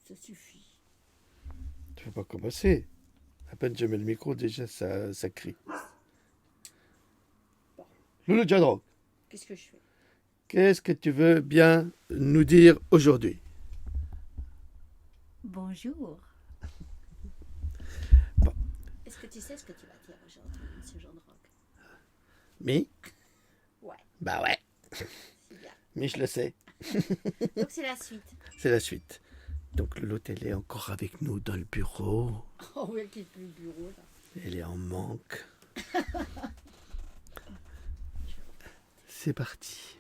Ça suffit. Tu ne faut pas commencer. À peine je mets le micro, déjà ça crie. Bon, Loulou Jadro, qu'est-ce que je fais? qu'est-ce que tu veux bien nous dire aujourd'hui? Bonjour. Bon. Est-ce que tu sais ce que tu vas dire aujourd'hui, monsieur Jean de Rock? Mais Ouais, Bah ouais, c'est bien. mais je le sais. Donc c'est la suite. C'est la suite. Donc l'autre, elle est encore avec nous dans le bureau. Oh oui, elle quitte plus le bureau là. Elle est en manque. C'est parti.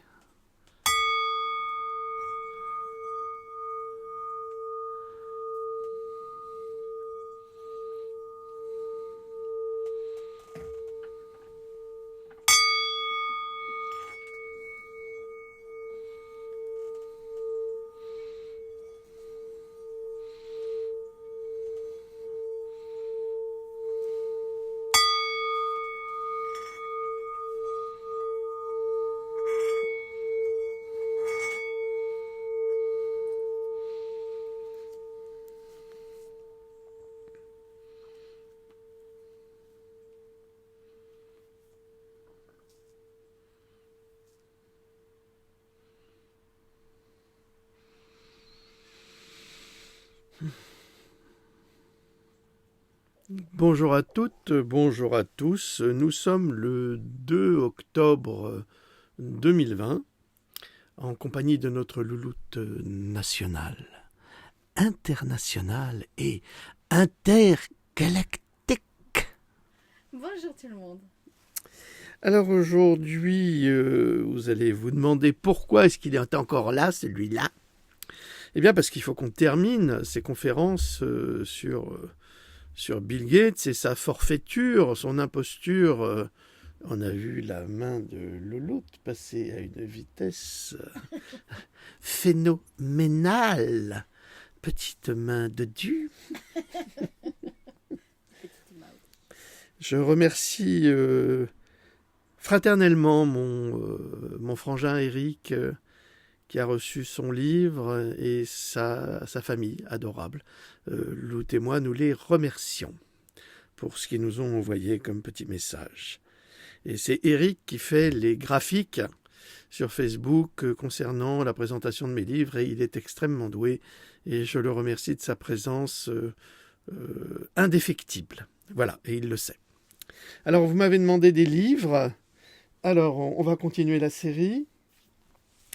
Bonjour à toutes, bonjour à tous. Nous sommes le 2 octobre 2020 en compagnie de notre louloute nationale, internationale et intergalactique. Bonjour tout le monde. Alors aujourd'hui, vous allez vous demander pourquoi est-ce qu'il est encore là, celui-là. Eh bien parce qu'il faut qu'on termine ces conférences sur Bill Gates et sa forfaiture, son imposture. On a vu la main de Louloute passer à une vitesse phénoménale. Petite main de Dieu. Petite mouse. Je remercie fraternellement mon frangin Eric qui a reçu son livre et sa famille adorable. Lou et moi, nous les remercions pour ce qu'ils nous ont envoyé comme petit message. Et c'est Eric qui fait les graphiques sur Facebook concernant la présentation de mes livres et il est extrêmement doué et je le remercie de sa présence indéfectible. Voilà, et il le sait. Alors, vous m'avez demandé des livres. Alors, on va continuer la série.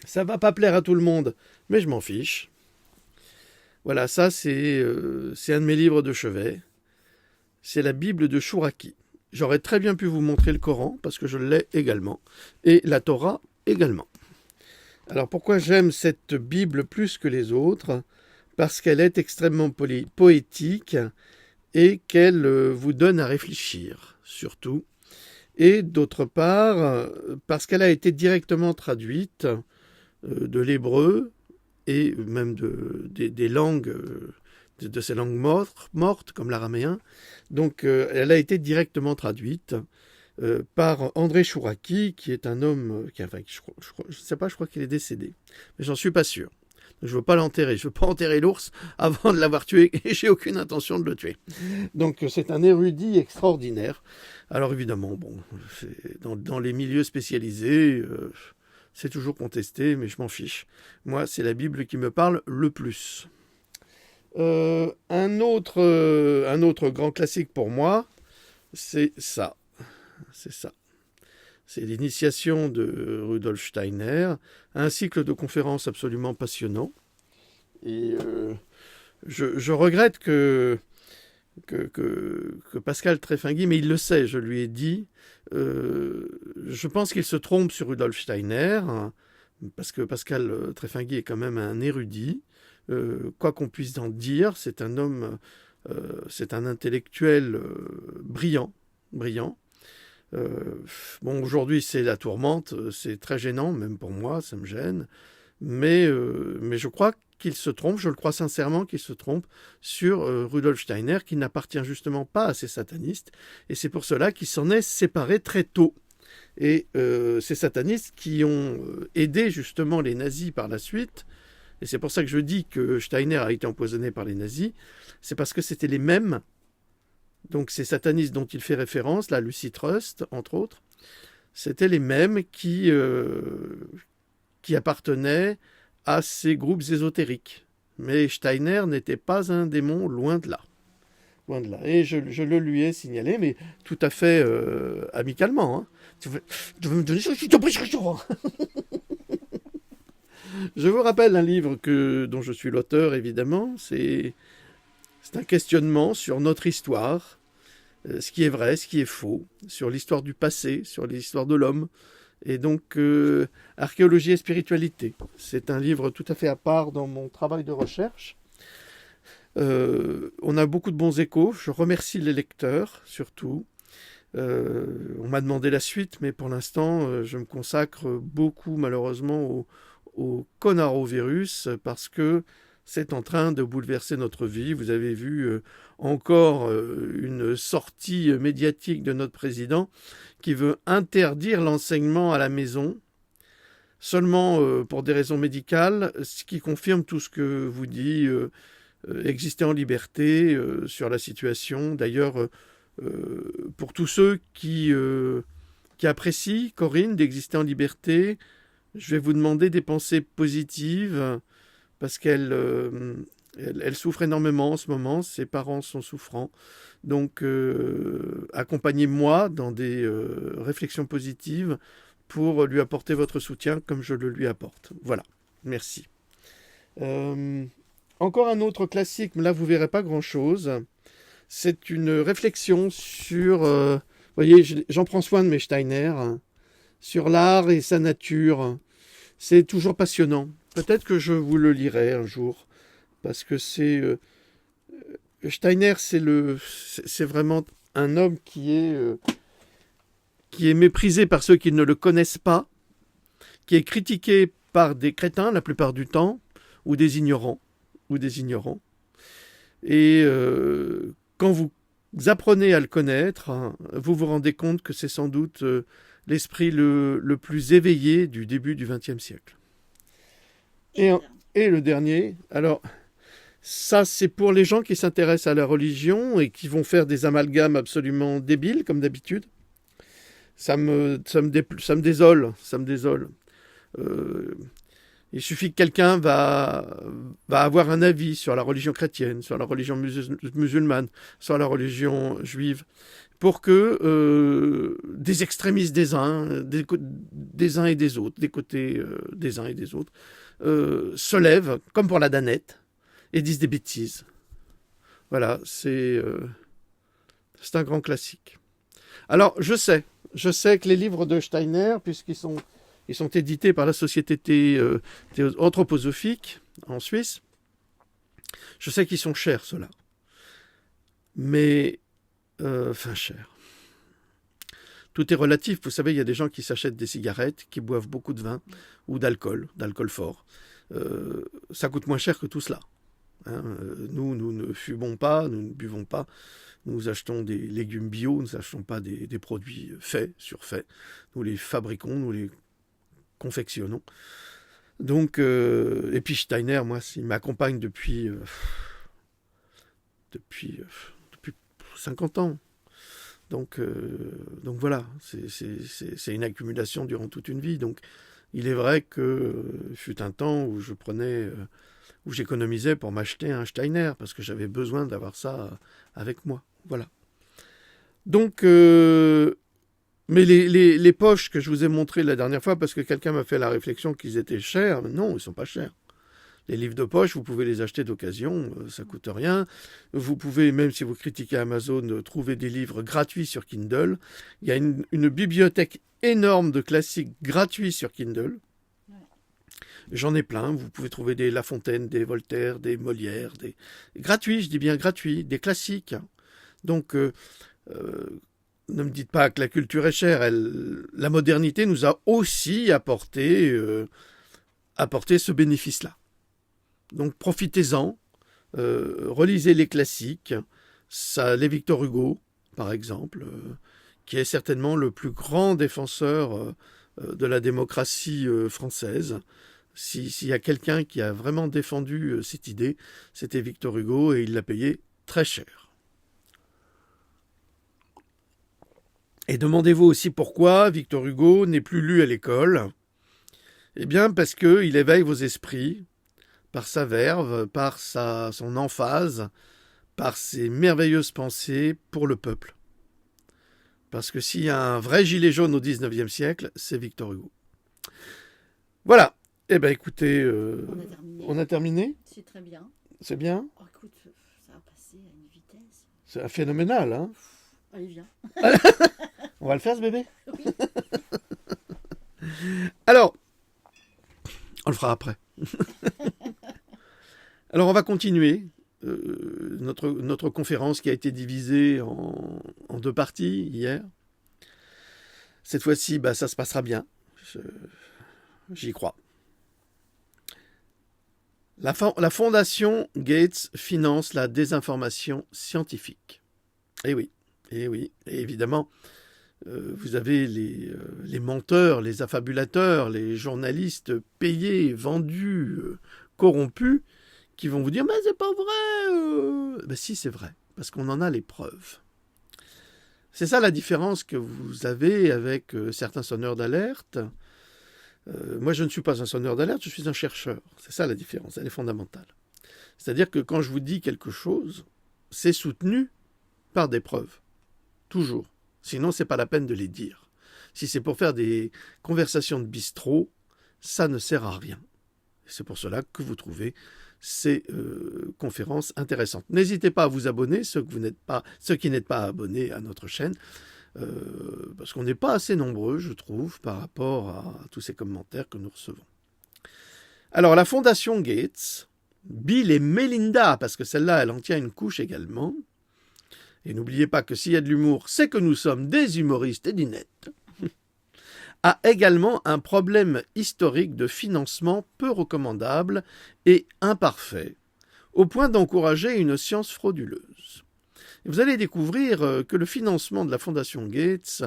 Ça va pas plaire à tout le monde, mais je m'en fiche. Voilà, ça c'est un de mes livres de chevet. C'est la Bible de Chouraki. J'aurais très bien pu vous montrer le Coran, parce que je l'ai également, et la Torah également. Alors pourquoi j'aime cette Bible plus que les autres? Parce qu'elle est extrêmement poétique et qu'elle vous donne à réfléchir, surtout. Et d'autre part, parce qu'elle a été directement traduite de l'hébreu et même des langues, de ces langues mortes comme l'araméen. Donc elle a été directement traduite par André Chouraki, qui est un homme, je ne sais pas, je crois qu'il est décédé, mais j'en suis pas sûr. Je ne veux pas l'enterrer, je ne veux pas enterrer l'ours avant de l'avoir tué, et j'ai aucune intention de le tuer. Donc c'est un érudit extraordinaire. Alors évidemment, bon, dans les milieux spécialisés, c'est toujours contesté, mais je m'en fiche. Moi, c'est la Bible qui me parle le plus. Un autre grand classique pour moi, c'est ça. C'est ça. C'est l'initiation de Rudolf Steiner, un cycle de conférences absolument passionnant. Et je regrette que Pascal Trefingui, mais il le sait, je lui ai dit, je pense qu'il se trompe sur Rudolf Steiner, hein, parce que Pascal Trefingui est quand même un érudit. Quoi qu'on puisse en dire, c'est un homme, c'est un intellectuel brillant. Bon, aujourd'hui, c'est la tourmente, c'est très gênant, même pour moi, ça me gêne. Mais je crois qu'il se trompe, je le crois sincèrement qu'il se trompe sur Rudolf Steiner, qui n'appartient justement pas à ces satanistes. Et c'est pour cela qu'il s'en est séparé très tôt. Et ces satanistes qui ont aidé justement les nazis par la suite, et c'est pour ça que je dis que Steiner a été empoisonné par les nazis, c'est parce que c'était les mêmes, donc ces satanistes dont il fait référence, là, Lucy Trust, entre autres, c'était les mêmes qui appartenaient à ces groupes ésotériques. Mais Steiner n'était pas un démon, loin de là. Loin de là. Et je le lui ai signalé, mais tout à fait amicalement. Hein. Tu veux me donner ça, je t'en prie, Je vous rappelle un livre dont je suis l'auteur, évidemment. C'est un questionnement sur notre histoire, ce qui est vrai, ce qui est faux, sur l'histoire du passé, sur l'histoire de l'homme. Et donc, archéologie et spiritualité. C'est un livre tout à fait à part dans mon travail de recherche. On a beaucoup de bons échos. Je remercie les lecteurs, surtout. On m'a demandé la suite, mais pour l'instant, je me consacre beaucoup, malheureusement, au coronavirus, parce que c'est en train de bouleverser notre vie. Vous avez vu encore une sortie médiatique de notre président qui veut interdire l'enseignement à la maison, seulement pour des raisons médicales, ce qui confirme tout ce que vous dit exister en liberté sur la situation. D'ailleurs, pour tous ceux qui apprécient, Corinne, d'exister en liberté, je vais vous demander des pensées positives, parce qu'elle souffre énormément en ce moment, ses parents sont souffrants. Donc, accompagnez-moi dans des réflexions positives pour lui apporter votre soutien comme je le lui apporte. Voilà, merci. Encore un autre classique, mais là vous ne verrez pas grand-chose. C'est une réflexion sur, vous voyez, j'en prends soin de mes Steiner, sur l'art et sa nature. C'est toujours passionnant. Peut-être que je vous le lirai un jour, parce que c'est Steiner, c'est vraiment un homme qui est méprisé par ceux qui ne le connaissent pas, qui est critiqué par des crétins la plupart du temps, ou des ignorants. Et quand vous apprenez à le connaître, vous vous rendez compte que c'est sans doute l'esprit le plus éveillé du début du XXe siècle. Et le dernier, alors ça c'est pour les gens qui s'intéressent à la religion et qui vont faire des amalgames absolument débiles comme d'habitude. Ça me désole. Il suffit que quelqu'un va avoir un avis sur la religion chrétienne, sur la religion musulmane, sur la religion juive, pour que des extrémistes des uns et des autres, des côtés des uns et des autres, se lèvent, comme pour la Danette, et disent des bêtises. Voilà, c'est un grand classique. Alors, je sais que les livres de Steiner, puisqu'ils sont édités par la Société anthroposophique en Suisse. Je sais qu'ils sont chers, ceux-là. Mais, chers. Tout est relatif. Vous savez, il y a des gens qui s'achètent des cigarettes, qui boivent beaucoup de vin ou d'alcool fort. Ça coûte moins cher que tout cela. Hein, nous ne fumons pas, nous ne buvons pas. Nous achetons des légumes bio, nous n'achetons pas des produits surfaits. Nous les fabriquons, nous les confectionnons. Donc, et puis Steiner, moi, il m'accompagne depuis 50 ans. Donc voilà, c'est une accumulation durant toute une vie. Donc, il est vrai que fut un temps où où j'économisais pour m'acheter un Steiner, parce que j'avais besoin d'avoir ça avec moi. Voilà. Donc, mais les poches que je vous ai montrées la dernière fois, parce que quelqu'un m'a fait la réflexion qu'ils étaient chers, non, ils ne sont pas chers. Les livres de poche, vous pouvez les acheter d'occasion, ça ne coûte rien. Vous pouvez, même si vous critiquez Amazon, trouver des livres gratuits sur Kindle. Il y a une bibliothèque énorme de classiques gratuits sur Kindle. J'en ai plein. Vous pouvez trouver des La Fontaine, des Voltaire, des Molière, gratuits, je dis bien gratuits, des classiques. Donc, ne me dites pas que la culture est chère. La modernité nous a aussi apporté ce bénéfice-là. Donc profitez-en, relisez les classiques, les Victor Hugo, par exemple, qui est certainement le plus grand défenseur de la démocratie française. S'il y a quelqu'un qui a vraiment défendu cette idée, c'était Victor Hugo et il l'a payé très cher. Et demandez-vous aussi pourquoi Victor Hugo n'est plus lu à l'école. Eh bien parce qu'il éveille vos esprits par sa verve, par son emphase, par ses merveilleuses pensées pour le peuple. Parce que s'il y a un vrai gilet jaune au XIXe siècle, c'est Victor Hugo. Voilà. Eh bien écoutez, on a terminé. C'est très bien. C'est bien. Oh, écoute, ça va passer à une vitesse. C'est phénoménal, hein. Allez, viens. On va le faire, ce bébé? Oui. Alors, on le fera après. Alors, on va continuer notre conférence qui a été divisée en deux parties hier. Cette fois-ci, ça se passera bien. J'y crois. La fondation Gates finance la désinformation scientifique. Eh oui. Et évidemment, vous avez les menteurs, les affabulateurs, les journalistes payés, vendus, corrompus, qui vont vous dire « Mais c'est pas vrai !» Ben si, c'est vrai, parce qu'on en a les preuves. C'est ça la différence que vous avez avec certains sonneurs d'alerte. Moi, je ne suis pas un sonneur d'alerte, je suis un chercheur. C'est ça la différence, elle est fondamentale. C'est-à-dire que quand je vous dis quelque chose, c'est soutenu par des preuves. Toujours. Sinon, c'est pas la peine de les dire. Si c'est pour faire des conversations de bistrot, ça ne sert à rien. C'est pour cela que vous trouvez ces conférences intéressantes. N'hésitez pas à vous abonner, ceux qui n'êtes pas abonnés à notre chaîne, parce qu'on n'est pas assez nombreux, je trouve, par rapport à tous ces commentaires que nous recevons. Alors, la Fondation Gates, Bill et Melinda, parce que celle-là, elle en tient une couche également. Et n'oubliez pas que s'il y a de l'humour, c'est que nous sommes des humoristes et du net, a également un problème historique de financement peu recommandable et imparfait, au point d'encourager une science frauduleuse. Et vous allez découvrir que le financement de la Fondation Gates,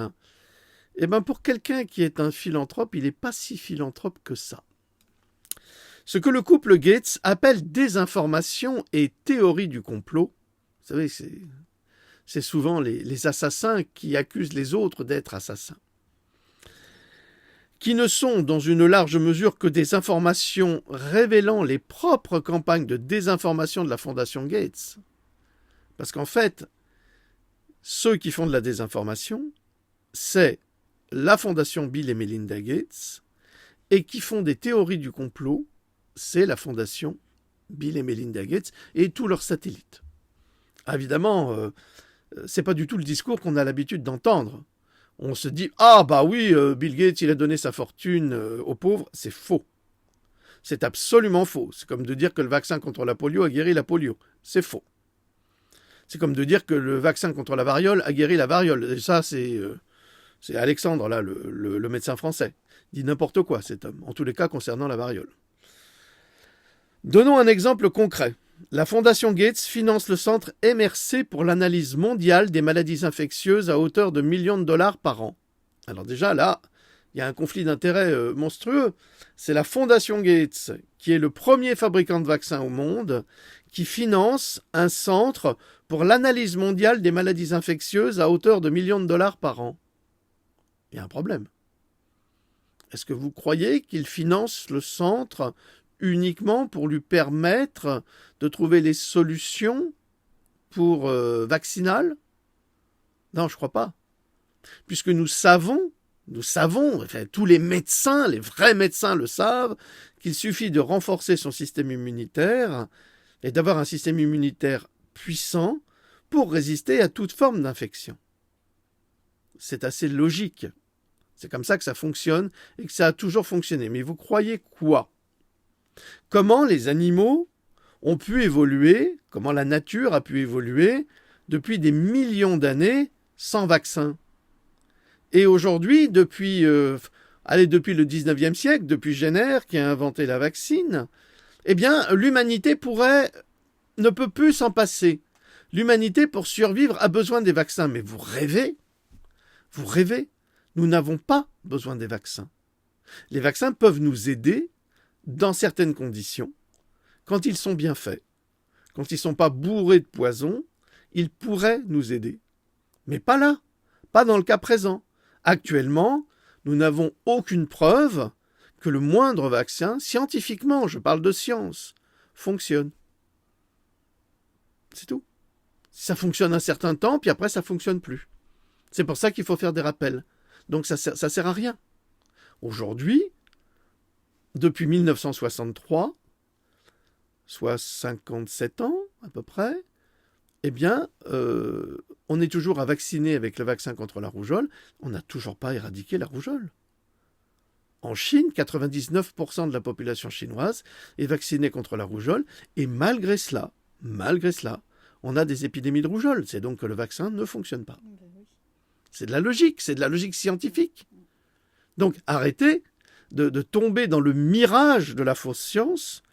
pour quelqu'un qui est un philanthrope, il n'est pas si philanthrope que ça. Ce que le couple Gates appelle désinformation et théorie du complot, vous savez, c'est souvent les assassins qui accusent les autres d'être assassins, qui ne sont dans une large mesure que des informations révélant les propres campagnes de désinformation de la Fondation Gates. Parce qu'en fait, ceux qui font de la désinformation, c'est la Fondation Bill et Melinda Gates, et qui font des théories du complot, c'est la Fondation Bill et Melinda Gates et tous leurs satellites. Évidemment, c'est pas du tout le discours qu'on a l'habitude d'entendre. On se dit « Ah bah oui, Bill Gates, il a donné sa fortune aux pauvres ». C'est faux. C'est absolument faux. C'est comme de dire que le vaccin contre la polio a guéri la polio. C'est faux. C'est comme de dire que le vaccin contre la variole a guéri la variole. Et ça, c'est Alexandre, là, le médecin français. Il dit n'importe quoi, cet homme, en tous les cas concernant la variole. Donnons un exemple concret. La Fondation Gates finance le centre MRC pour l'analyse mondiale des maladies infectieuses à hauteur de millions de dollars par an. Alors déjà, là, il y a un conflit d'intérêts monstrueux. C'est la Fondation Gates, qui est le premier fabricant de vaccins au monde, qui finance un centre pour l'analyse mondiale des maladies infectieuses à hauteur de millions de dollars par an. Il y a un problème. Est-ce que vous croyez qu'il finance le centre uniquement pour lui permettre de trouver les solutions pour vaccinales? Non, je ne crois pas. Puisque nous savons, enfin, tous les médecins, les vrais médecins le savent, qu'il suffit de renforcer son système immunitaire et d'avoir un système immunitaire puissant pour résister à toute forme d'infection. C'est assez logique. C'est comme ça que ça fonctionne et que ça a toujours fonctionné. Mais vous croyez quoi? Comment les animaux ont pu évoluer, comment la nature a pu évoluer depuis des millions d'années sans vaccin? Et aujourd'hui, depuis le 19e siècle, depuis Jenner qui a inventé la vaccine, l'humanité ne peut plus s'en passer. L'humanité, pour survivre, a besoin des vaccins. Mais vous rêvez? Vous rêvez? Nous n'avons pas besoin des vaccins. Les vaccins peuvent nous aider dans certaines conditions, quand ils sont bien faits, quand ils ne sont pas bourrés de poison, ils pourraient nous aider. Mais pas là, pas dans le cas présent. Actuellement, nous n'avons aucune preuve que le moindre vaccin, scientifiquement, je parle de science, fonctionne. C'est tout. Ça fonctionne un certain temps, puis après ça ne fonctionne plus. C'est pour ça qu'il faut faire des rappels. Donc ça sert à rien. Aujourd'hui, depuis 1963, soit 57 ans à peu près, eh bien, on est toujours à vacciner avec le vaccin contre la rougeole. On n'a toujours pas éradiqué la rougeole. En Chine, 99% de la population chinoise est vaccinée contre la rougeole, et malgré cela, on a des épidémies de rougeole. C'est donc que le vaccin ne fonctionne pas. C'est de la logique scientifique. Donc arrêtez de tomber dans le mirage de la fausse science,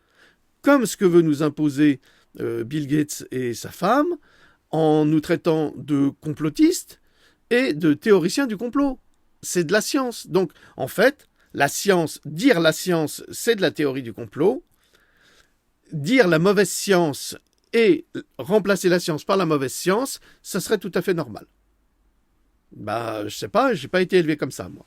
comme ce que veut nous imposer Bill Gates et sa femme, en nous traitant de complotistes et de théoriciens du complot. C'est de la science. Donc, en fait, dire la science, c'est de la théorie du complot. Dire la mauvaise science et remplacer la science par la mauvaise science, ça serait tout à fait normal. Je sais pas, j'ai pas été élevé comme ça, moi.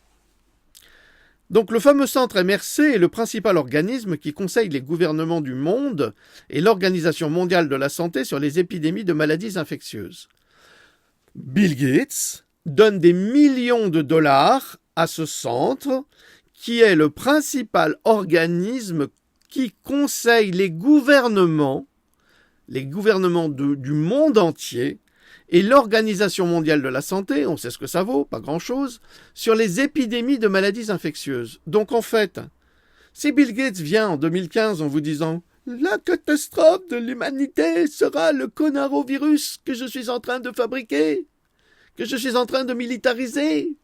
Donc le fameux centre MRC est le principal organisme qui conseille les gouvernements du monde et l'Organisation mondiale de la santé sur les épidémies de maladies infectieuses. Bill Gates donne des millions de dollars à ce centre qui est le principal organisme qui conseille les gouvernements du monde entier et l'Organisation mondiale de la santé, on sait ce que ça vaut, pas grand-chose, sur les épidémies de maladies infectieuses. Donc en fait, si Bill Gates vient en 2015 en vous disant « La catastrophe de l'humanité sera le coronavirus que je suis en train de fabriquer, que je suis en train de militariser »,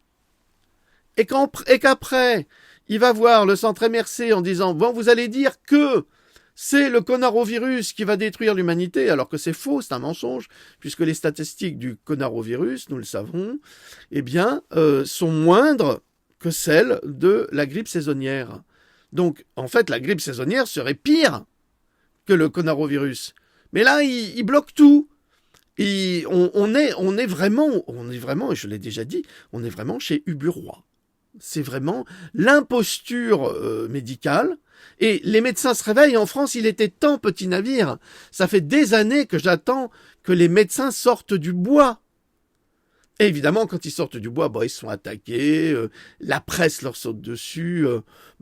et qu'après, il va voir le centre MRC en disant « Bon, vous allez dire que c'est le coronavirus qui va détruire l'humanité », alors que c'est faux, c'est un mensonge, puisque les statistiques du coronavirus, nous le savons, eh bien, sont moindres que celles de la grippe saisonnière. Donc, en fait, la grippe saisonnière serait pire que le coronavirus. Mais là, il bloque tout. On est vraiment, et je l'ai déjà dit, on est vraiment chez Ubu-Roi. C'est vraiment l'imposture médicale. Et les médecins se réveillent. En France, il était temps, petit navire. Ça fait des années que j'attends que les médecins sortent du bois. Et évidemment, quand ils sortent du bois, ils sont attaqués. La presse leur saute dessus.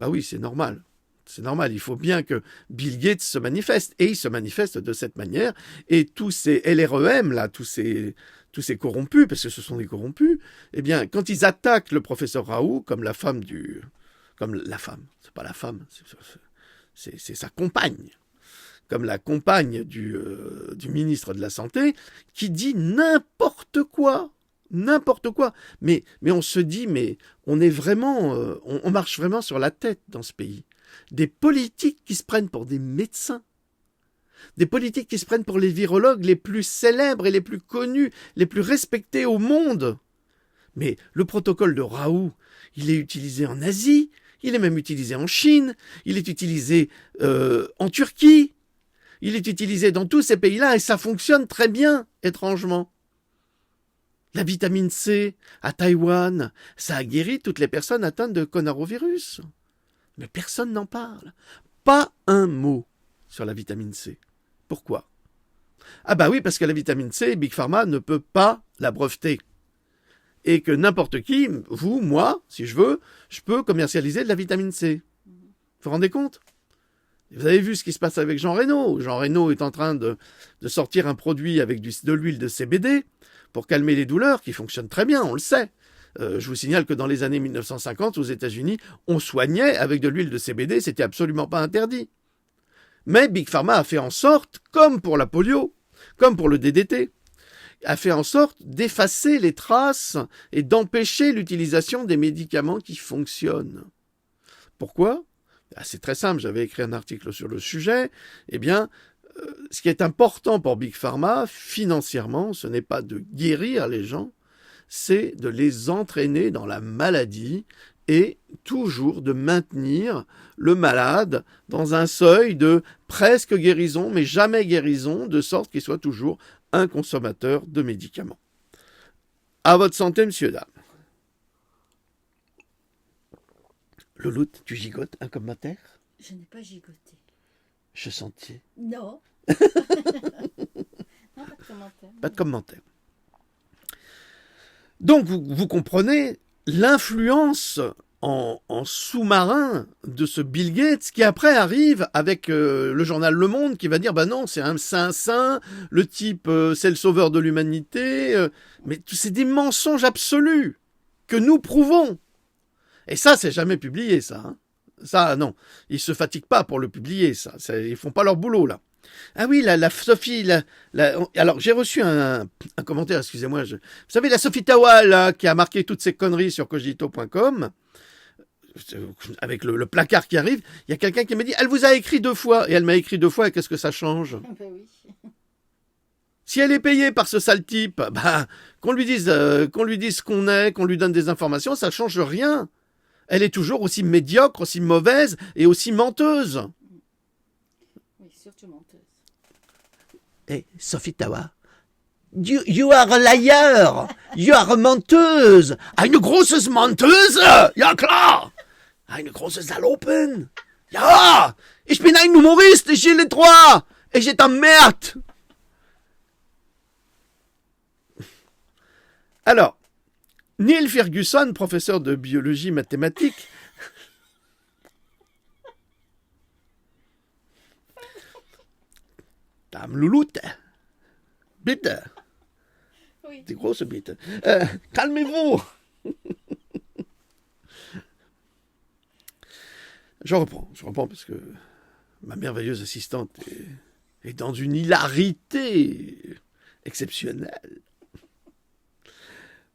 Oui, c'est normal. C'est normal. Il faut bien que Bill Gates se manifeste. Et il se manifeste de cette manière. Et tous ces LREM, là, tous ces corrompus, parce que ce sont des corrompus, eh bien, quand ils attaquent le professeur Raoult, comme la femme, c'est pas la femme, c'est sa compagne, comme la compagne du ministre de la Santé, qui dit n'importe quoi. Mais on se dit, mais on est vraiment, on marche vraiment sur la tête dans ce pays. Des politiques qui se prennent pour des médecins. Des politiques qui se prennent pour les virologues les plus célèbres et les plus connus, les plus respectés au monde. Mais le protocole de Raoult, il est utilisé en Asie, il est même utilisé en Chine, il est utilisé en Turquie, il est utilisé dans tous ces pays-là et ça fonctionne très bien, étrangement. La vitamine C à Taïwan, ça a guéri toutes les personnes atteintes de coronavirus. Mais personne n'en parle. Pas un mot sur la vitamine C. Pourquoi ? Oui, parce que la vitamine C, Big Pharma ne peut pas la breveter. Et que n'importe qui, vous, moi, si je veux, je peux commercialiser de la vitamine C. Vous vous rendez compte ? Vous avez vu ce qui se passe avec Jean Reno. Jean Reno est en train de sortir un produit avec de l'huile de CBD pour calmer les douleurs, qui fonctionne très bien, on le sait. Je vous signale que dans les années 1950, aux États-Unis, on soignait avec de l'huile de CBD, c'était absolument pas interdit. Mais Big Pharma a fait en sorte, comme pour la polio, comme pour le DDT, a fait en sorte d'effacer les traces et d'empêcher l'utilisation des médicaments qui fonctionnent. Pourquoi ? C'est très simple, j'avais écrit un article sur le sujet. Ce qui est important pour Big Pharma, financièrement, ce n'est pas de guérir les gens, c'est de les entraîner dans la maladie est toujours de maintenir le malade dans un seuil de presque guérison, mais jamais guérison, de sorte qu'il soit toujours un consommateur de médicaments. À votre santé, monsieur, dame. Louloute, tu gigotes un commentaire? Je n'ai pas gigoté. Je sentais. Non. Non, pas de commentaire. Pas de commentaire. Donc, vous comprenez l'influence en sous-marin de ce Bill Gates qui après arrive avec le journal Le Monde qui va dire bah non, c'est un saint, le type c'est le sauveur de l'humanité, mais c'est des mensonges absolus que nous prouvons. Et ça, c'est jamais publié, ça. Hein. Ça, non. Ils se fatiguent pas pour le publier, ça. Ils font pas leur boulot, là. Ah oui, la Sophie, alors j'ai reçu un commentaire, excusez-moi. Vous savez, la Sophie Tawa, là, qui a marqué toutes ces conneries sur cogito.com, avec le placard qui arrive, il y a quelqu'un qui m'a dit, elle vous a écrit 2 fois. Et elle m'a écrit 2 fois, et qu'est-ce que ça change? Ben oui. Si elle est payée par ce sale type, bah, qu'on lui dise ce qu'on est, qu'on lui donne des informations, ça change rien. Elle est toujours aussi médiocre, aussi mauvaise et aussi menteuse. Oui, surtout menteuse. Hey, Sophie Tawa, you are a liar, you are a menteuse, une grosse menteuse, ja klar, une grosse Salopen, ja, ich bin ein Humoriste, j'ai les 3, et j'ai t'emmerde. Alors, Neil Ferguson, professeur de biologie mathématique, Dame Louloute, bitte, Oui. die große bitte, calmez-vous. Je reprends parce que ma merveilleuse assistante est dans une hilarité exceptionnelle.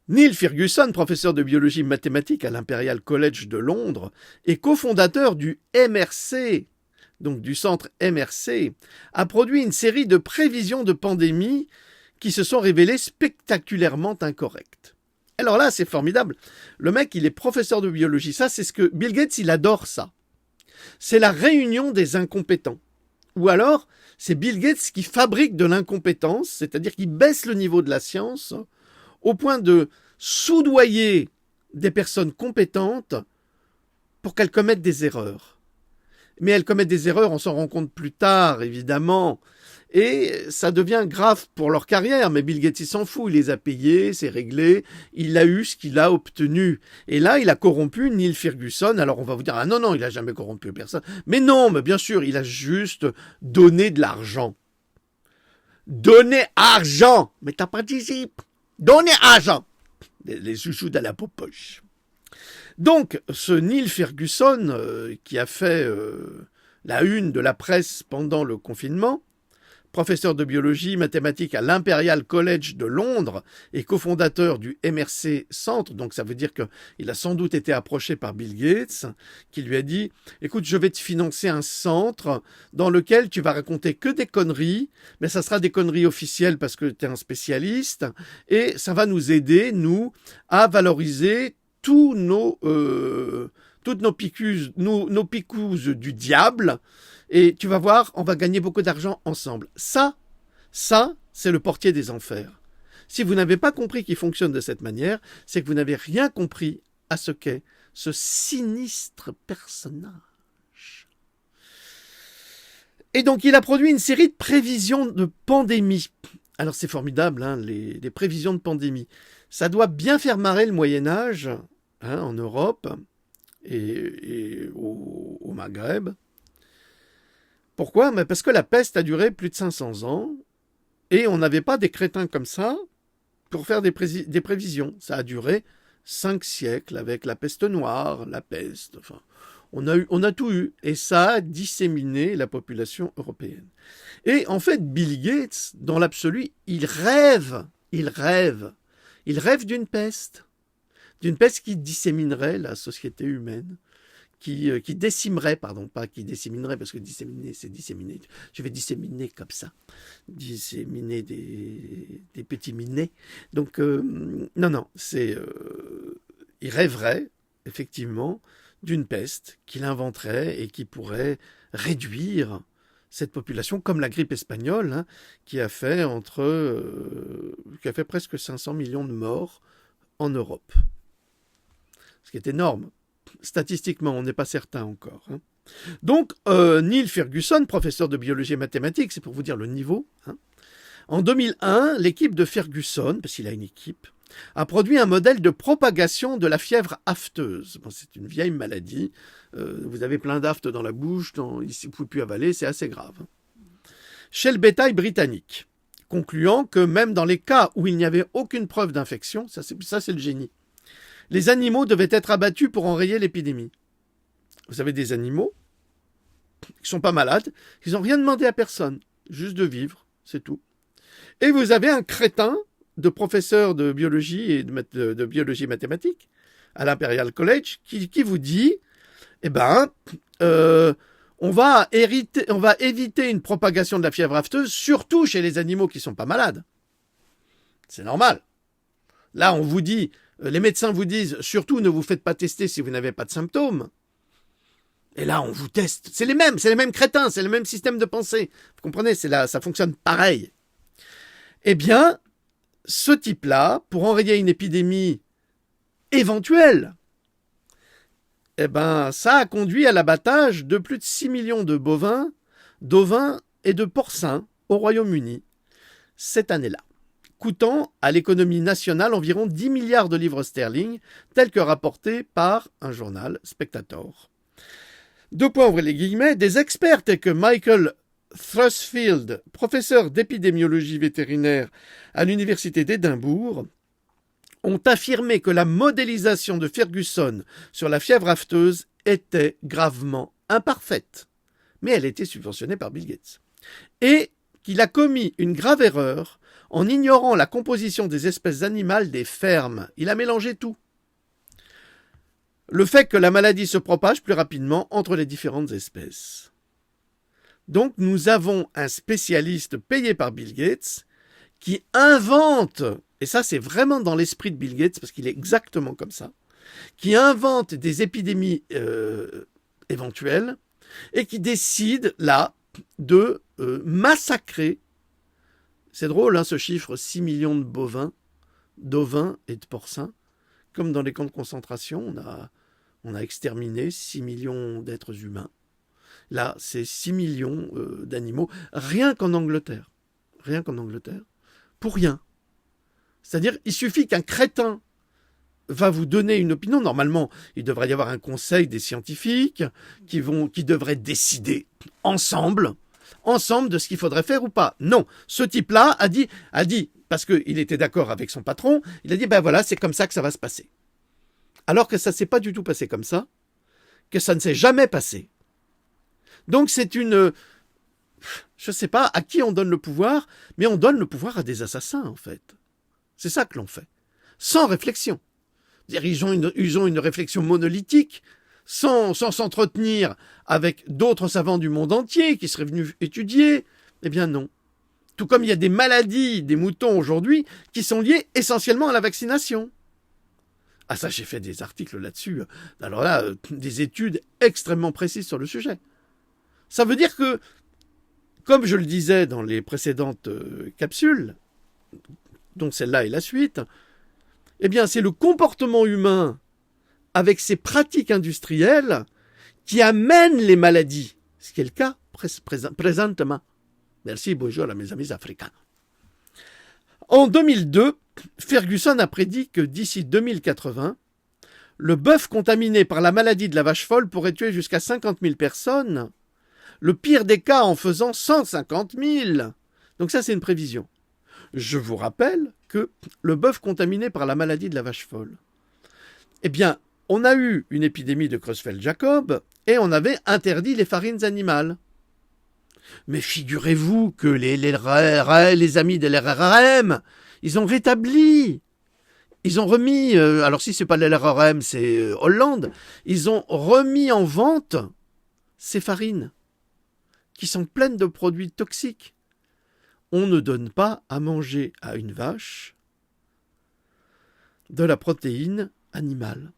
Neil Ferguson, professeur de biologie mathématique à l'Imperial College de Londres et cofondateur du MRC, donc du centre MRC, a produit une série de prévisions de pandémie qui se sont révélées spectaculairement incorrectes. Alors là, c'est formidable. Le mec, il est professeur de biologie. Ça, c'est ce que Bill Gates, il adore ça. C'est la réunion des incompétents. Ou alors, c'est Bill Gates qui fabrique de l'incompétence, c'est-à-dire qu'il baisse le niveau de la science au point de soudoyer des personnes compétentes pour qu'elles commettent des erreurs. Mais elles commettent des erreurs, on s'en rend compte plus tard, évidemment. Et ça devient grave pour leur carrière. Mais Bill Gates, il s'en fout. Il les a payés, c'est réglé. Il a eu ce qu'il a obtenu. Et là, il a corrompu Neil Ferguson. Alors, on va vous dire, ah non, il a jamais corrompu personne. Mais non, mais bien sûr, il a juste donné de l'argent. Donner argent. Mais t'as pas dit si. Donner argent. Les chouchous de la poche. Donc, ce Neil Ferguson, qui a fait la une de la presse pendant le confinement, professeur de biologie mathématique à l'Imperial College de Londres et cofondateur du MRC Centre, donc ça veut dire qu'il a sans doute été approché par Bill Gates, qui lui a dit « Écoute, je vais te financer un centre dans lequel tu vas raconter que des conneries, mais ça sera des conneries officielles parce que tu es un spécialiste, et ça va nous aider, nous, à valoriser toutes nos picouzes du diable, et tu vas voir, on va gagner beaucoup d'argent ensemble. Ça, c'est le portier des enfers. Si vous n'avez pas compris qu'il fonctionne de cette manière, c'est que vous n'avez rien compris à ce qu'est ce sinistre personnage. Et donc, il a produit une série de prévisions de pandémie. Alors, c'est formidable, hein, les prévisions de pandémie. Ça doit bien faire marrer le Moyen-Âge, hein, en Europe et au Maghreb. Pourquoi? Parce que la peste a duré plus de 500 ans et on n'avait pas des crétins comme ça pour faire des prévisions. Ça a duré 5 siècles avec la peste noire, la peste, enfin, on a tout eu et ça a disséminé la population européenne. Et en fait, Bill Gates, dans l'absolu, il rêve d'une peste qui disséminerait la société humaine. Qui décimerait, pardon, pas qui disséminerait, parce que disséminer, c'est disséminer. Je vais disséminer comme ça. Disséminer des petits minets. Donc, non, c'est... il rêverait effectivement, d'une peste qu'il inventerait et qui pourrait réduire cette population, comme la grippe espagnole, hein, qui a fait presque 500 millions de morts en Europe. Ce qui est énorme. Statistiquement, on n'est pas certain encore. Hein. Donc, Neil Ferguson, professeur de biologie et mathématiques, c'est pour vous dire le niveau. Hein. En 2001, l'équipe de Ferguson, parce qu'il a une équipe, a produit un modèle de propagation de la fièvre afteuse. Bon, c'est une vieille maladie. Vous avez plein d'aftes dans la bouche, vous ne pouvez plus avaler, c'est assez grave. Chez le bétail britannique, concluant que même dans les cas où il n'y avait aucune preuve d'infection, ça c'est le génie, les animaux devaient être abattus pour enrayer l'épidémie. Vous avez des animaux qui ne sont pas malades, qui n'ont rien demandé à personne, juste de vivre, c'est tout. Et vous avez un crétin de professeur de biologie et de biologie mathématique à l'Imperial College qui vous dit on va éviter une propagation de la fièvre afteuse, surtout chez les animaux qui ne sont pas malades. C'est normal. Là, on vous dit, les médecins vous disent, surtout ne vous faites pas tester si vous n'avez pas de symptômes. Et là, on vous teste. C'est les mêmes crétins, c'est le même système de pensée. Vous comprenez, ça fonctionne pareil. Eh bien, ce type-là, pour enrayer une épidémie éventuelle, ça a conduit à l'abattage de plus de 6 millions de bovins, d'ovins et de porcins au Royaume-Uni cette année-là, coûtant à l'économie nationale environ 10 milliards de livres sterling, tel que rapporté par un journal Spectator. Ouvrez les guillemets, des experts tels que Michael Thrusfield, professeur d'épidémiologie vétérinaire à l'université d'Édimbourg, ont affirmé que la modélisation de Ferguson sur la fièvre afteuse était gravement imparfaite, mais elle était subventionnée par Bill Gates, et qu'il a commis une grave erreur en ignorant la composition des espèces animales des fermes. Il a mélangé tout. Le fait que la maladie se propage plus rapidement entre les différentes espèces. Donc nous avons un spécialiste payé par Bill Gates qui invente, et ça c'est vraiment dans l'esprit de Bill Gates parce qu'il est exactement comme ça, qui invente des épidémies éventuelles et qui décide là de massacrer, c'est drôle hein, ce chiffre, 6 millions de bovins, d'ovins et de porcins, comme dans les camps de concentration, on a exterminé 6 millions d'êtres humains. Là, c'est 6 millions d'animaux, rien qu'en Angleterre. Rien qu'en Angleterre. Pour rien. C'est-à-dire, il suffit qu'un crétin va vous donner une opinion. Normalement, il devrait y avoir un conseil des scientifiques qui devraient décider ensemble de ce qu'il faudrait faire ou pas. Non, ce type-là a dit, parce qu'il était d'accord avec son patron, il a dit, voilà, c'est comme ça que ça va se passer. Alors que ça ne s'est pas du tout passé comme ça, que ça ne s'est jamais passé. Donc c'est je ne sais pas à qui on donne le pouvoir, mais on donne le pouvoir à des assassins, en fait. C'est ça que l'on fait. Sans réflexion. Ils ont une réflexion monolithique, sans s'entretenir avec d'autres savants du monde entier qui seraient venus étudier. Eh bien non. Tout comme il y a des maladies des moutons aujourd'hui qui sont liées essentiellement à la vaccination. Ah ça, j'ai fait des articles là-dessus. Alors là, des études extrêmement précises sur le sujet. Ça veut dire que, comme je le disais dans les précédentes capsules, dont celle-là est la suite, eh bien c'est le comportement humain avec ses pratiques industrielles qui amène les maladies, ce qui est le cas présentement. Merci, bonjour à mes amis africains. En 2002, Ferguson a prédit que d'ici 2080, le bœuf contaminé par la maladie de la vache folle pourrait tuer jusqu'à 50 000 personnes, le pire des cas en faisant 150 000. Donc ça, c'est une prévision. Je vous rappelle que le bœuf contaminé par la maladie de la vache folle, eh bien, on a eu une épidémie de Creutzfeldt-Jakob et on avait interdit les farines animales. Mais figurez-vous que les amis de l'RRM, ils ont rétabli, ils ont remis, alors si c'est pas l'RRM, c'est Hollande, ils ont remis en vente ces farines qui sont pleines de produits toxiques. On ne donne pas à manger à une vache de la protéine animale.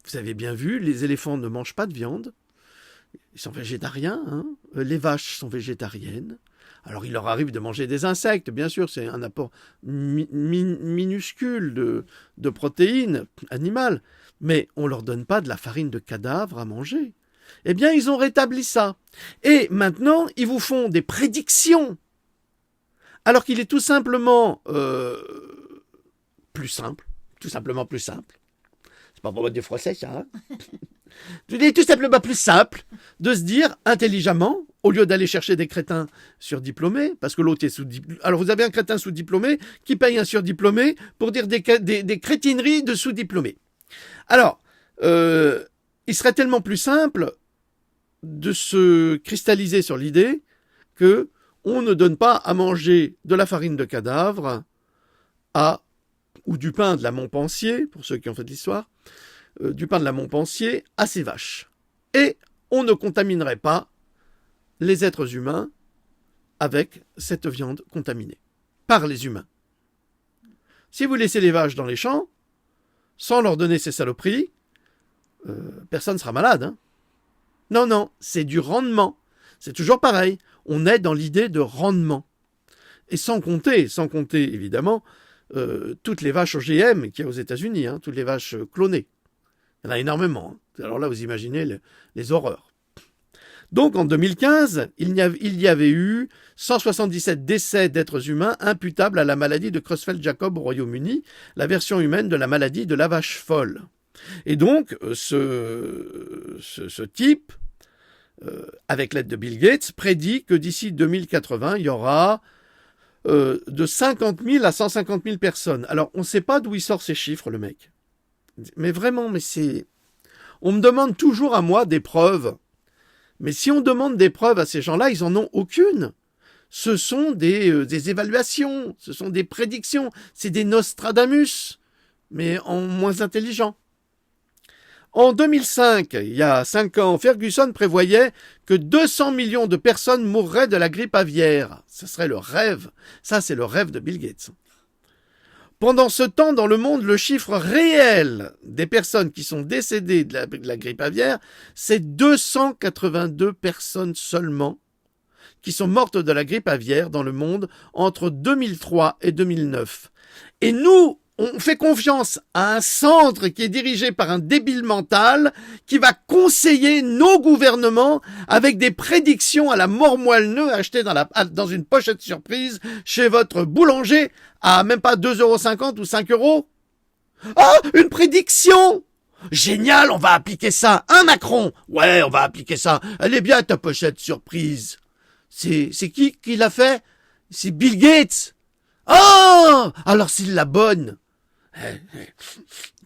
vous avez bien vu, les éléphants ne mangent pas de viande. Ils sont végétariens, hein. Les vaches sont végétariennes. Alors, il leur arrive de manger des insectes, bien sûr, c'est un apport minuscule de protéines animales, mais on ne leur donne pas de la farine de cadavre à manger. Eh bien, ils ont rétabli ça. Et maintenant, ils vous font des prédictions, alors qu'il est tout simplement plus simple, tout simplement plus simple. C'est pas pour votre du français, ça, hein. Il est tout simplement plus simple de se dire intelligemment, au lieu d'aller chercher des crétins surdiplômés, parce que l'autre est sous-diplômé. Alors vous avez un crétin sous-diplômé qui paye un surdiplômé pour dire des crétineries de sous-diplômés. Alors, il serait tellement plus simple de se cristalliser sur l'idée que on ne donne pas à manger de la farine de cadavre ou du pain de la Montpensier, pour ceux qui ont fait de l'histoire, du pain de la Montpensier à ces vaches. Et on ne contaminerait pas les êtres humains avec cette viande contaminée par les humains. Si vous laissez les vaches dans les champs, sans leur donner ces saloperies, personne ne sera malade. Hein. Non, c'est du rendement. C'est toujours pareil. On est dans l'idée de rendement. Et sans compter évidemment, toutes les vaches OGM qu'il y a aux États-Unis, hein, toutes les vaches clonées. Il y en a énormément. Hein. Alors là, vous imaginez les horreurs. Donc en 2015, il y avait eu 177 décès d'êtres humains imputables à la maladie de Creutzfeldt-Jakob au Royaume-Uni, la version humaine de la maladie de la vache folle. Et donc, ce type, avec l'aide de Bill Gates, prédit que d'ici 2080, il y aura de 50 000 à 150 000 personnes. Alors, on ne sait pas d'où il sort ces chiffres, le mec. Mais vraiment, on me demande toujours à moi des preuves. Mais si on demande des preuves à ces gens-là, ils n'en ont aucune. Ce sont des évaluations, ce sont des prédictions, c'est des Nostradamus, mais en moins intelligent. En 2005, il y a 5 ans, Ferguson prévoyait que 200 millions de personnes mourraient de la grippe aviaire. Ce serait le rêve. Ça, c'est le rêve de Bill Gates. Pendant ce temps, dans le monde, le chiffre réel des personnes qui sont décédées de la grippe aviaire, c'est 282 personnes seulement qui sont mortes de la grippe aviaire dans le monde entre 2003 et 2009. Et nous, on fait confiance à un centre qui est dirigé par un débile mental qui va conseiller nos gouvernements avec des prédictions à la mort moelle-neu achetées dans une pochette surprise chez votre boulanger à même pas 2,50 € ou 5 €. Ah, une prédiction! Génial, on va appliquer ça. Hein, Macron? Ouais, on va appliquer ça. Elle est bien ta pochette surprise. C'est qui l'a fait? C'est Bill Gates. Oh! Alors c'est de la bonne.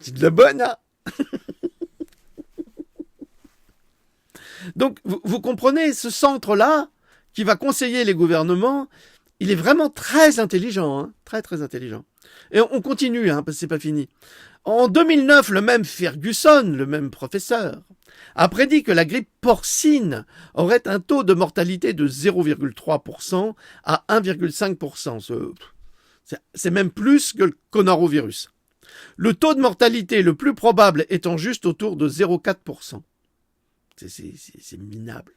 C'est de la bonne, hein? Donc, vous comprenez, ce centre-là, qui va conseiller les gouvernements, il est vraiment très intelligent, hein, très très intelligent. Et on continue, hein, parce que c'est pas fini. En 2009, le même Ferguson, le même professeur, a prédit que la grippe porcine aurait un taux de mortalité de 0,3% à 1,5%. C'est même plus que le coronavirus. Le taux de mortalité le plus probable étant juste autour de 0,4%. C'est minable.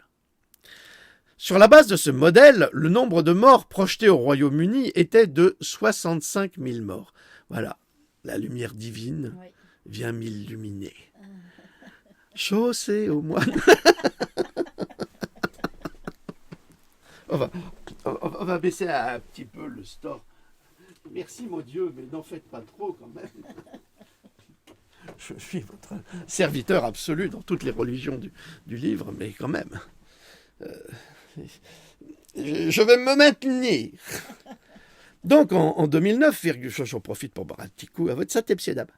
Sur la base de ce modèle, le nombre de morts projetés au Royaume-Uni était de 65 000 morts. Voilà, la lumière divine vient m'illuminer. Chaussée au moine. on va baisser un petit peu le store. Merci mon Dieu, mais n'en faites pas trop quand même. Je suis votre serviteur absolu dans toutes les religions du livre, mais quand même. Je vais me maintenir. Donc en 2009, j'en profite pour boire un petit coup à votre saint-Epsier d'abord.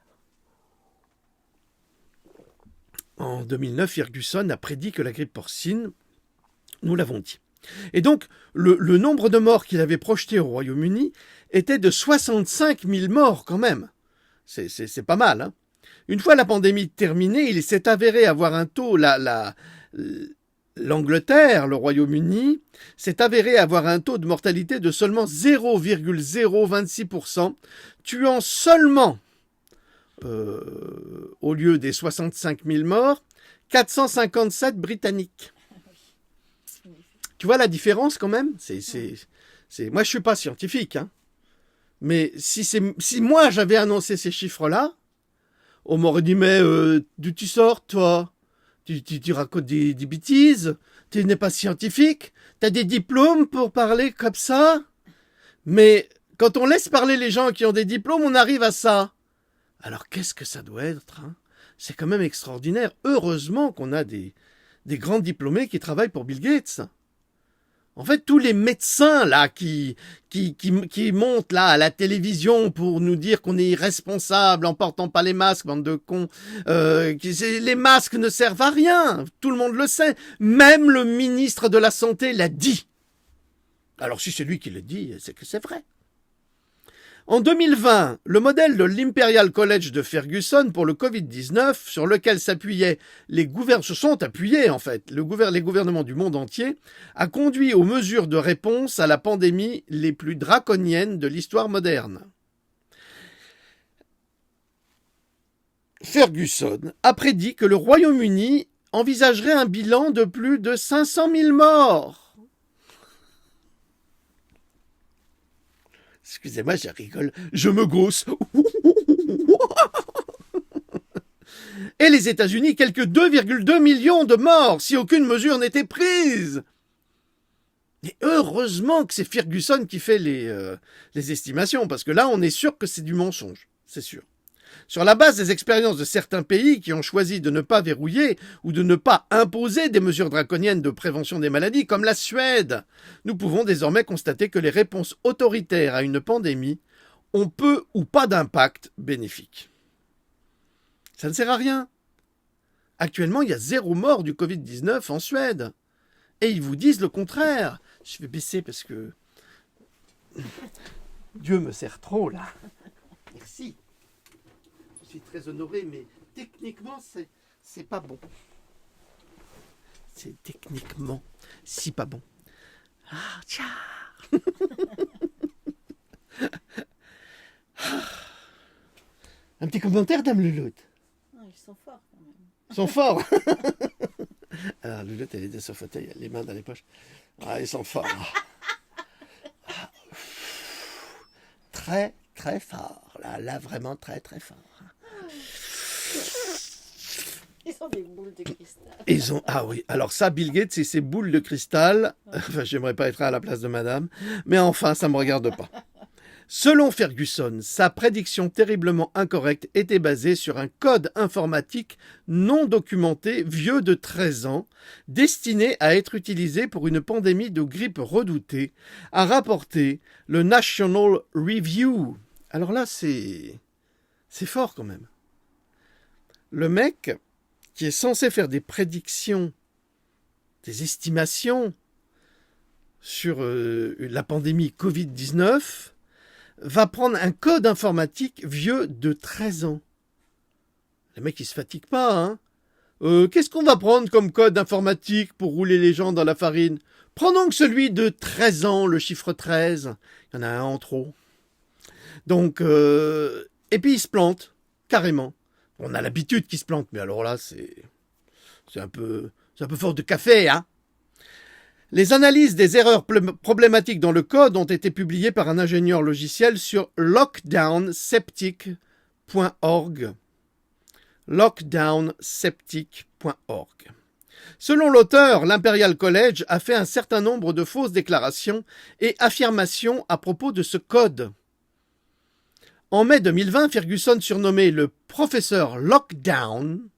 En 2009, Ferguson a prédit que la grippe porcine, nous l'avons dit. Et donc, le nombre de morts qu'il avait projeté au Royaume-Uni était de 65 000 morts quand même. C'est pas mal, hein. Une fois la pandémie terminée, il s'est avéré avoir un taux, l'Angleterre, le Royaume-Uni, s'est avéré avoir un taux de mortalité de seulement 0,026%, tuant seulement au lieu des 65 000 morts, 457 Britanniques. Tu vois la différence quand même ? Moi, je suis pas scientifique, hein. Mais si moi j'avais annoncé ces chiffres-là, on m'aurait dit, mais d'où tu sors, toi ? Tu racontes des bêtises ? Tu n'es pas scientifique ? Tu as des diplômes pour parler comme ça ? Mais quand on laisse parler les gens qui ont des diplômes, on arrive à ça. Alors qu'est-ce que ça doit être, hein ? C'est quand même extraordinaire. Heureusement qu'on a des grands diplômés qui travaillent pour Bill Gates. En fait, tous les médecins là qui montent là à la télévision pour nous dire qu'on est irresponsable en portant pas les masques, bande de cons, les masques ne servent à rien, tout le monde le sait. Même le ministre de la Santé l'a dit. Alors si c'est lui qui le dit, c'est que c'est vrai. En 2020, le modèle de l'Imperial College de Ferguson pour le Covid-19, sur lequel s'appuyaient les gouvernements du monde entier, a conduit aux mesures de réponse à la pandémie les plus draconiennes de l'histoire moderne. Ferguson a prédit que le Royaume-Uni envisagerait un bilan de plus de 500 000 morts. Excusez-moi, je rigole. Je me gausse. Et les États-Unis, quelques 2,2 millions de morts si aucune mesure n'était prise. Et heureusement que c'est Ferguson qui fait les estimations, parce que là, on est sûr que c'est du mensonge. C'est sûr. Sur la base des expériences de certains pays qui ont choisi de ne pas verrouiller ou de ne pas imposer des mesures draconiennes de prévention des maladies, comme la Suède, nous pouvons désormais constater que les réponses autoritaires à une pandémie ont peu ou pas d'impact bénéfique. Ça ne sert à rien. Actuellement, il y a 0 mort du Covid-19 en Suède. Et ils vous disent le contraire. Je vais baisser parce que Dieu me sert trop là. Merci. Je suis très honoré, mais techniquement, c'est pas bon. C'est techniquement si pas bon. Ah, tiens. Un petit commentaire, Dame Louloute. Ah, ils sont forts quand même. Ils sont forts. Alors, Louloute, elle est de ce fauteuil, elle a les mains dans les poches. Ah, ils sont forts. Ah. Très, très fort. Là, vraiment très, très fort. Ils ont des boules de cristal. Ah oui, alors ça, Bill Gates, c'est ses boules de cristal. Enfin, j'aimerais pas être à la place de madame, mais enfin, ça me regarde pas. Selon Ferguson, sa prédiction terriblement incorrecte était basée sur un code informatique non documenté vieux de 13 ans, destiné à être utilisé pour une pandémie de grippe redoutée, a rapporté le National Review. Alors là, c'est fort quand même. Le mec qui est censé faire des prédictions, des estimations sur la pandémie Covid-19, va prendre un code informatique vieux de 13 ans. Le mec, il se fatigue pas, hein. Qu'est-ce qu'on va prendre comme code informatique pour rouler les gens dans la farine ? Prenons que celui de 13 ans, le chiffre 13. Il y en a un en trop. Donc, et puis il se plante, carrément. On a l'habitude qu'il se plante, mais alors là, c'est un peu fort de café, hein. Les analyses des erreurs problématiques dans le code ont été publiées par un ingénieur logiciel sur lockdownsceptic.org. Lockdownsceptic.org. Selon l'auteur, l'Imperial College a fait un certain nombre de fausses déclarations et affirmations à propos de ce code. En mai 2020, Ferguson, surnommé le professeur Lockdown,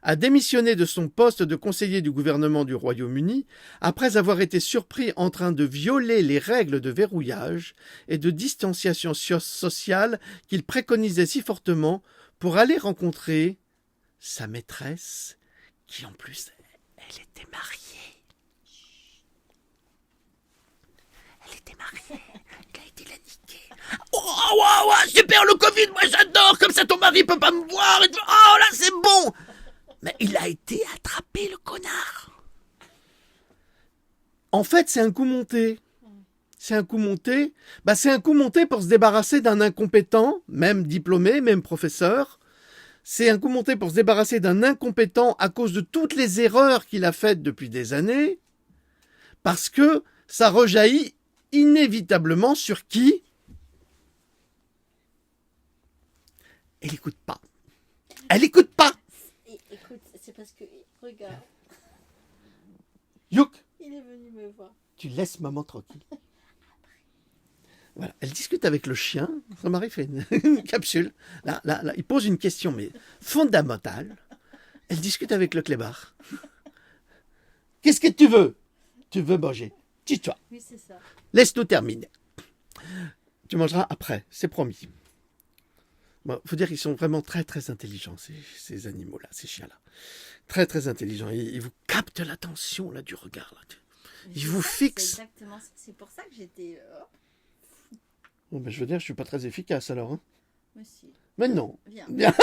a démissionné de son poste de conseiller du gouvernement du Royaume-Uni après avoir été surpris en train de violer les règles de verrouillage et de distanciation sociale qu'il préconisait si fortement pour aller rencontrer sa maîtresse, qui en plus, elle était mariée. Elle était mariée. Il a été la niquer. Oh, super le Covid, moi j'adore, comme ça ton mari peut pas me voir. Oh là, c'est bon. Mais il a été attrapé, le connard. En fait, c'est un coup monté. C'est un coup monté. C'est un coup monté pour se débarrasser d'un incompétent, même diplômé, même professeur, C'est un coup monté pour se débarrasser d'un incompétent à cause de toutes les erreurs qu'il a faites depuis des années, parce que ça rejaillit inévitablement sur qui? Elle écoute pas. Elle écoute pas. Écoute, c'est parce que, regarde, Youk, il est venu me voir. tu laisses maman tranquille. Voilà, elle discute avec le chien. Son mari fait une capsule. Là, il pose une question, mais fondamentale. Elle discute avec le clébard. Qu'est-ce que tu veux? Tu veux manger? Tais-toi. Oui, c'est ça. Laisse-nous terminer. Tu mangeras après, c'est promis. Bon, faut dire qu'ils sont vraiment très très intelligents, ces animaux-là, ces chiens-là. Très très intelligents. Ils vous captent l'attention là, du regard. Là. Ils vous fixent. C'est exactement ça. C'est pour ça que j'étais... Bon, ben, je veux dire, je suis pas très efficace alors. Hein. Monsieur. Mais non. Viens. Bien.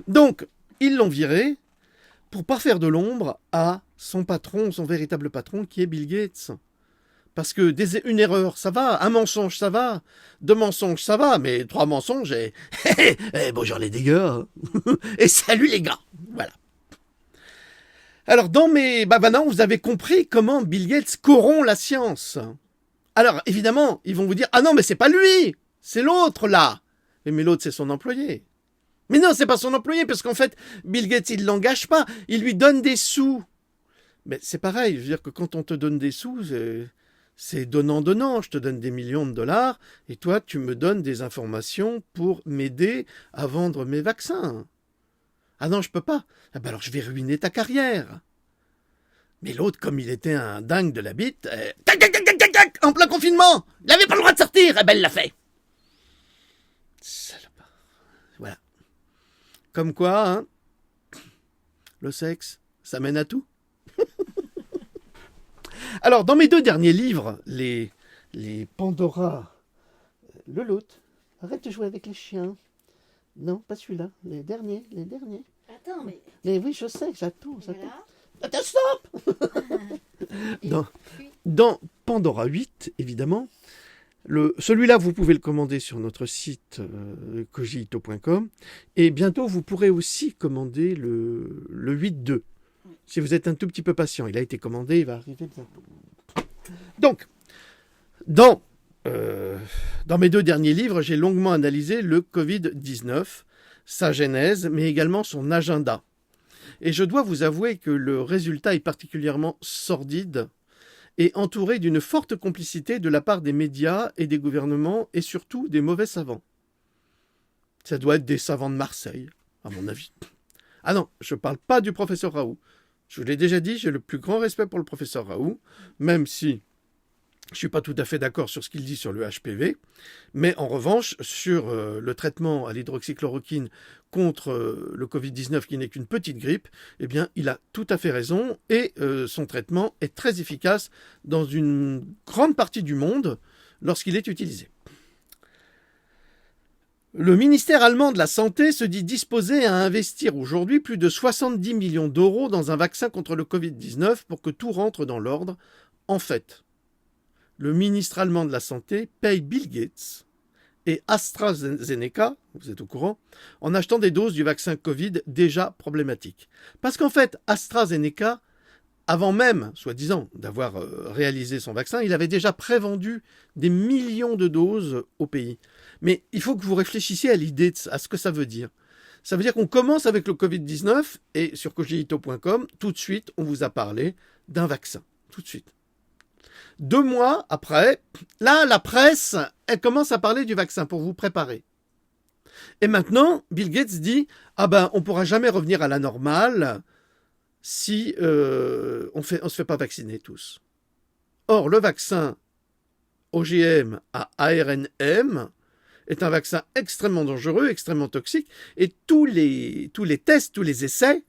Donc, ils l'ont viré pour pas faire de l'ombre à son patron, son véritable patron, qui est Bill Gates. Parce que une erreur, ça va. Un mensonge, ça va. 2 mensonges, ça va. Mais 3 mensonges, et bonjour les dégâts. Et salut les gars. Voilà. Alors, maintenant, vous avez compris comment Bill Gates corrompt la science. Alors, évidemment, ils vont vous dire, ah non, mais c'est pas lui. C'est l'autre, là. Mais l'autre, c'est son employé. Mais non, c'est pas son employé, parce qu'en fait, Bill Gates, il l'engage pas. Il lui donne des sous. Mais c'est pareil. Je veux dire que quand on te donne des sous, c'est donnant-donnant. Je te donne des millions de dollars et toi, tu me donnes des informations pour m'aider à vendre mes vaccins. Ah non, je peux pas. Ah ben alors, je vais ruiner ta carrière. Mais l'autre, comme il était un dingue de la bite, tac, tac, tac, tac, tac, tac, en plein confinement, il n'avait pas le droit de sortir. Eh ben, il l'a fait. Salopard. Voilà. Comme quoi, hein, le sexe, ça mène à tout. Alors, dans mes 2 derniers livres, les Pandora, le lot, arrête de jouer avec les chiens. Non, pas celui-là, les derniers. Attends, mais... Mais oui, je sais, j'attends. Voilà. Attends, stop. Et puis... Dans Pandora 8, évidemment, celui-là, vous pouvez le commander sur notre site cogito.com et bientôt, vous pourrez aussi commander le 8.2. Si vous êtes un tout petit peu patient, il a été commandé, il va arriver bientôt. Donc, dans mes 2 derniers livres, j'ai longuement analysé le Covid-19, sa genèse, mais également son agenda. Et je dois vous avouer que le résultat est particulièrement sordide et entouré d'une forte complicité de la part des médias et des gouvernements et surtout des mauvais savants. Ça doit être des savants de Marseille, à mon avis. Ah non, je ne parle pas du professeur Raoult. Je vous l'ai déjà dit, j'ai le plus grand respect pour le professeur Raoult, même si je ne suis pas tout à fait d'accord sur ce qu'il dit sur le HPV, mais en revanche, sur le traitement à l'hydroxychloroquine contre le Covid-19, qui n'est qu'une petite grippe, eh bien, il a tout à fait raison, et son traitement est très efficace dans une grande partie du monde lorsqu'il est utilisé. Le ministère allemand de la Santé se dit disposé à investir aujourd'hui plus de 70 millions d'euros dans un vaccin contre le Covid-19 pour que tout rentre dans l'ordre. En fait, le ministre allemand de la Santé paye Bill Gates et AstraZeneca, vous êtes au courant, en achetant des doses du vaccin Covid déjà problématiques. Parce qu'en fait, AstraZeneca, avant même, soi-disant, d'avoir réalisé son vaccin, il avait déjà prévendu des millions de doses au pays. Mais il faut que vous réfléchissiez à l'idée, à ce que ça veut dire. Ça veut dire qu'on commence avec le Covid-19 et sur cogito.com, tout de suite, on vous a parlé d'un vaccin. Tout de suite. 2 mois après, là, la presse, elle commence à parler du vaccin pour vous préparer. Et maintenant, Bill Gates dit « Ah ben, on ne pourra jamais revenir à la normale si on ne se fait pas vacciner tous. » Or, le vaccin OGM à ARNM est un vaccin extrêmement dangereux, extrêmement toxique, et tous les tests, tous les essais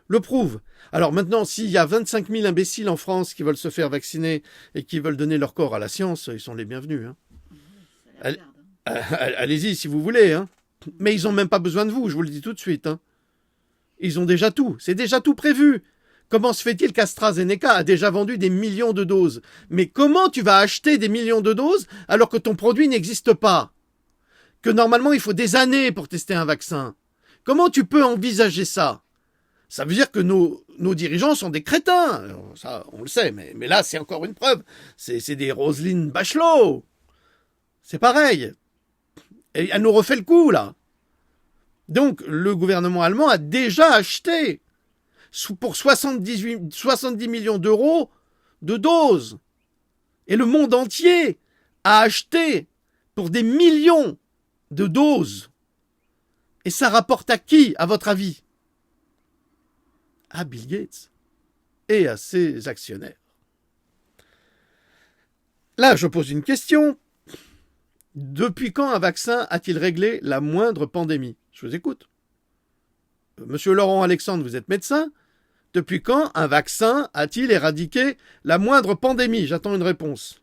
le prouvent. Alors maintenant, s'il y a 25 000 imbéciles en France qui veulent se faire vacciner et qui veulent donner leur corps à la science, ils sont les bienvenus. Hein. Allez-y si vous voulez. Hein. Mais ils n'ont même pas besoin de vous, je vous le dis tout de suite. Hein. Ils ont déjà tout. C'est déjà tout prévu. Comment se fait-il qu'AstraZeneca a déjà vendu des millions de doses? Mais comment tu vas acheter des millions de doses alors que ton produit n'existe pas? que normalement il faut des années pour tester un vaccin. Comment tu peux envisager ça? Ça veut dire que nos dirigeants sont des crétins. Alors, ça, on le sait, mais là, c'est encore une preuve. C'est des Roselyne Bachelot. C'est pareil. Et elle nous refait le coup, là. Donc, le gouvernement allemand a déjà acheté pour 70 millions d'euros de doses. Et le monde entier a acheté pour des millions de doses. Et ça rapporte à qui, à votre avis? À Bill Gates et à ses actionnaires. Là, je pose une question. Depuis quand un vaccin a-t-il réglé la moindre pandémie? Je vous écoute. Monsieur Laurent Alexandre, vous êtes médecin. Depuis quand un vaccin a-t-il éradiqué la moindre pandémie? J'attends une réponse.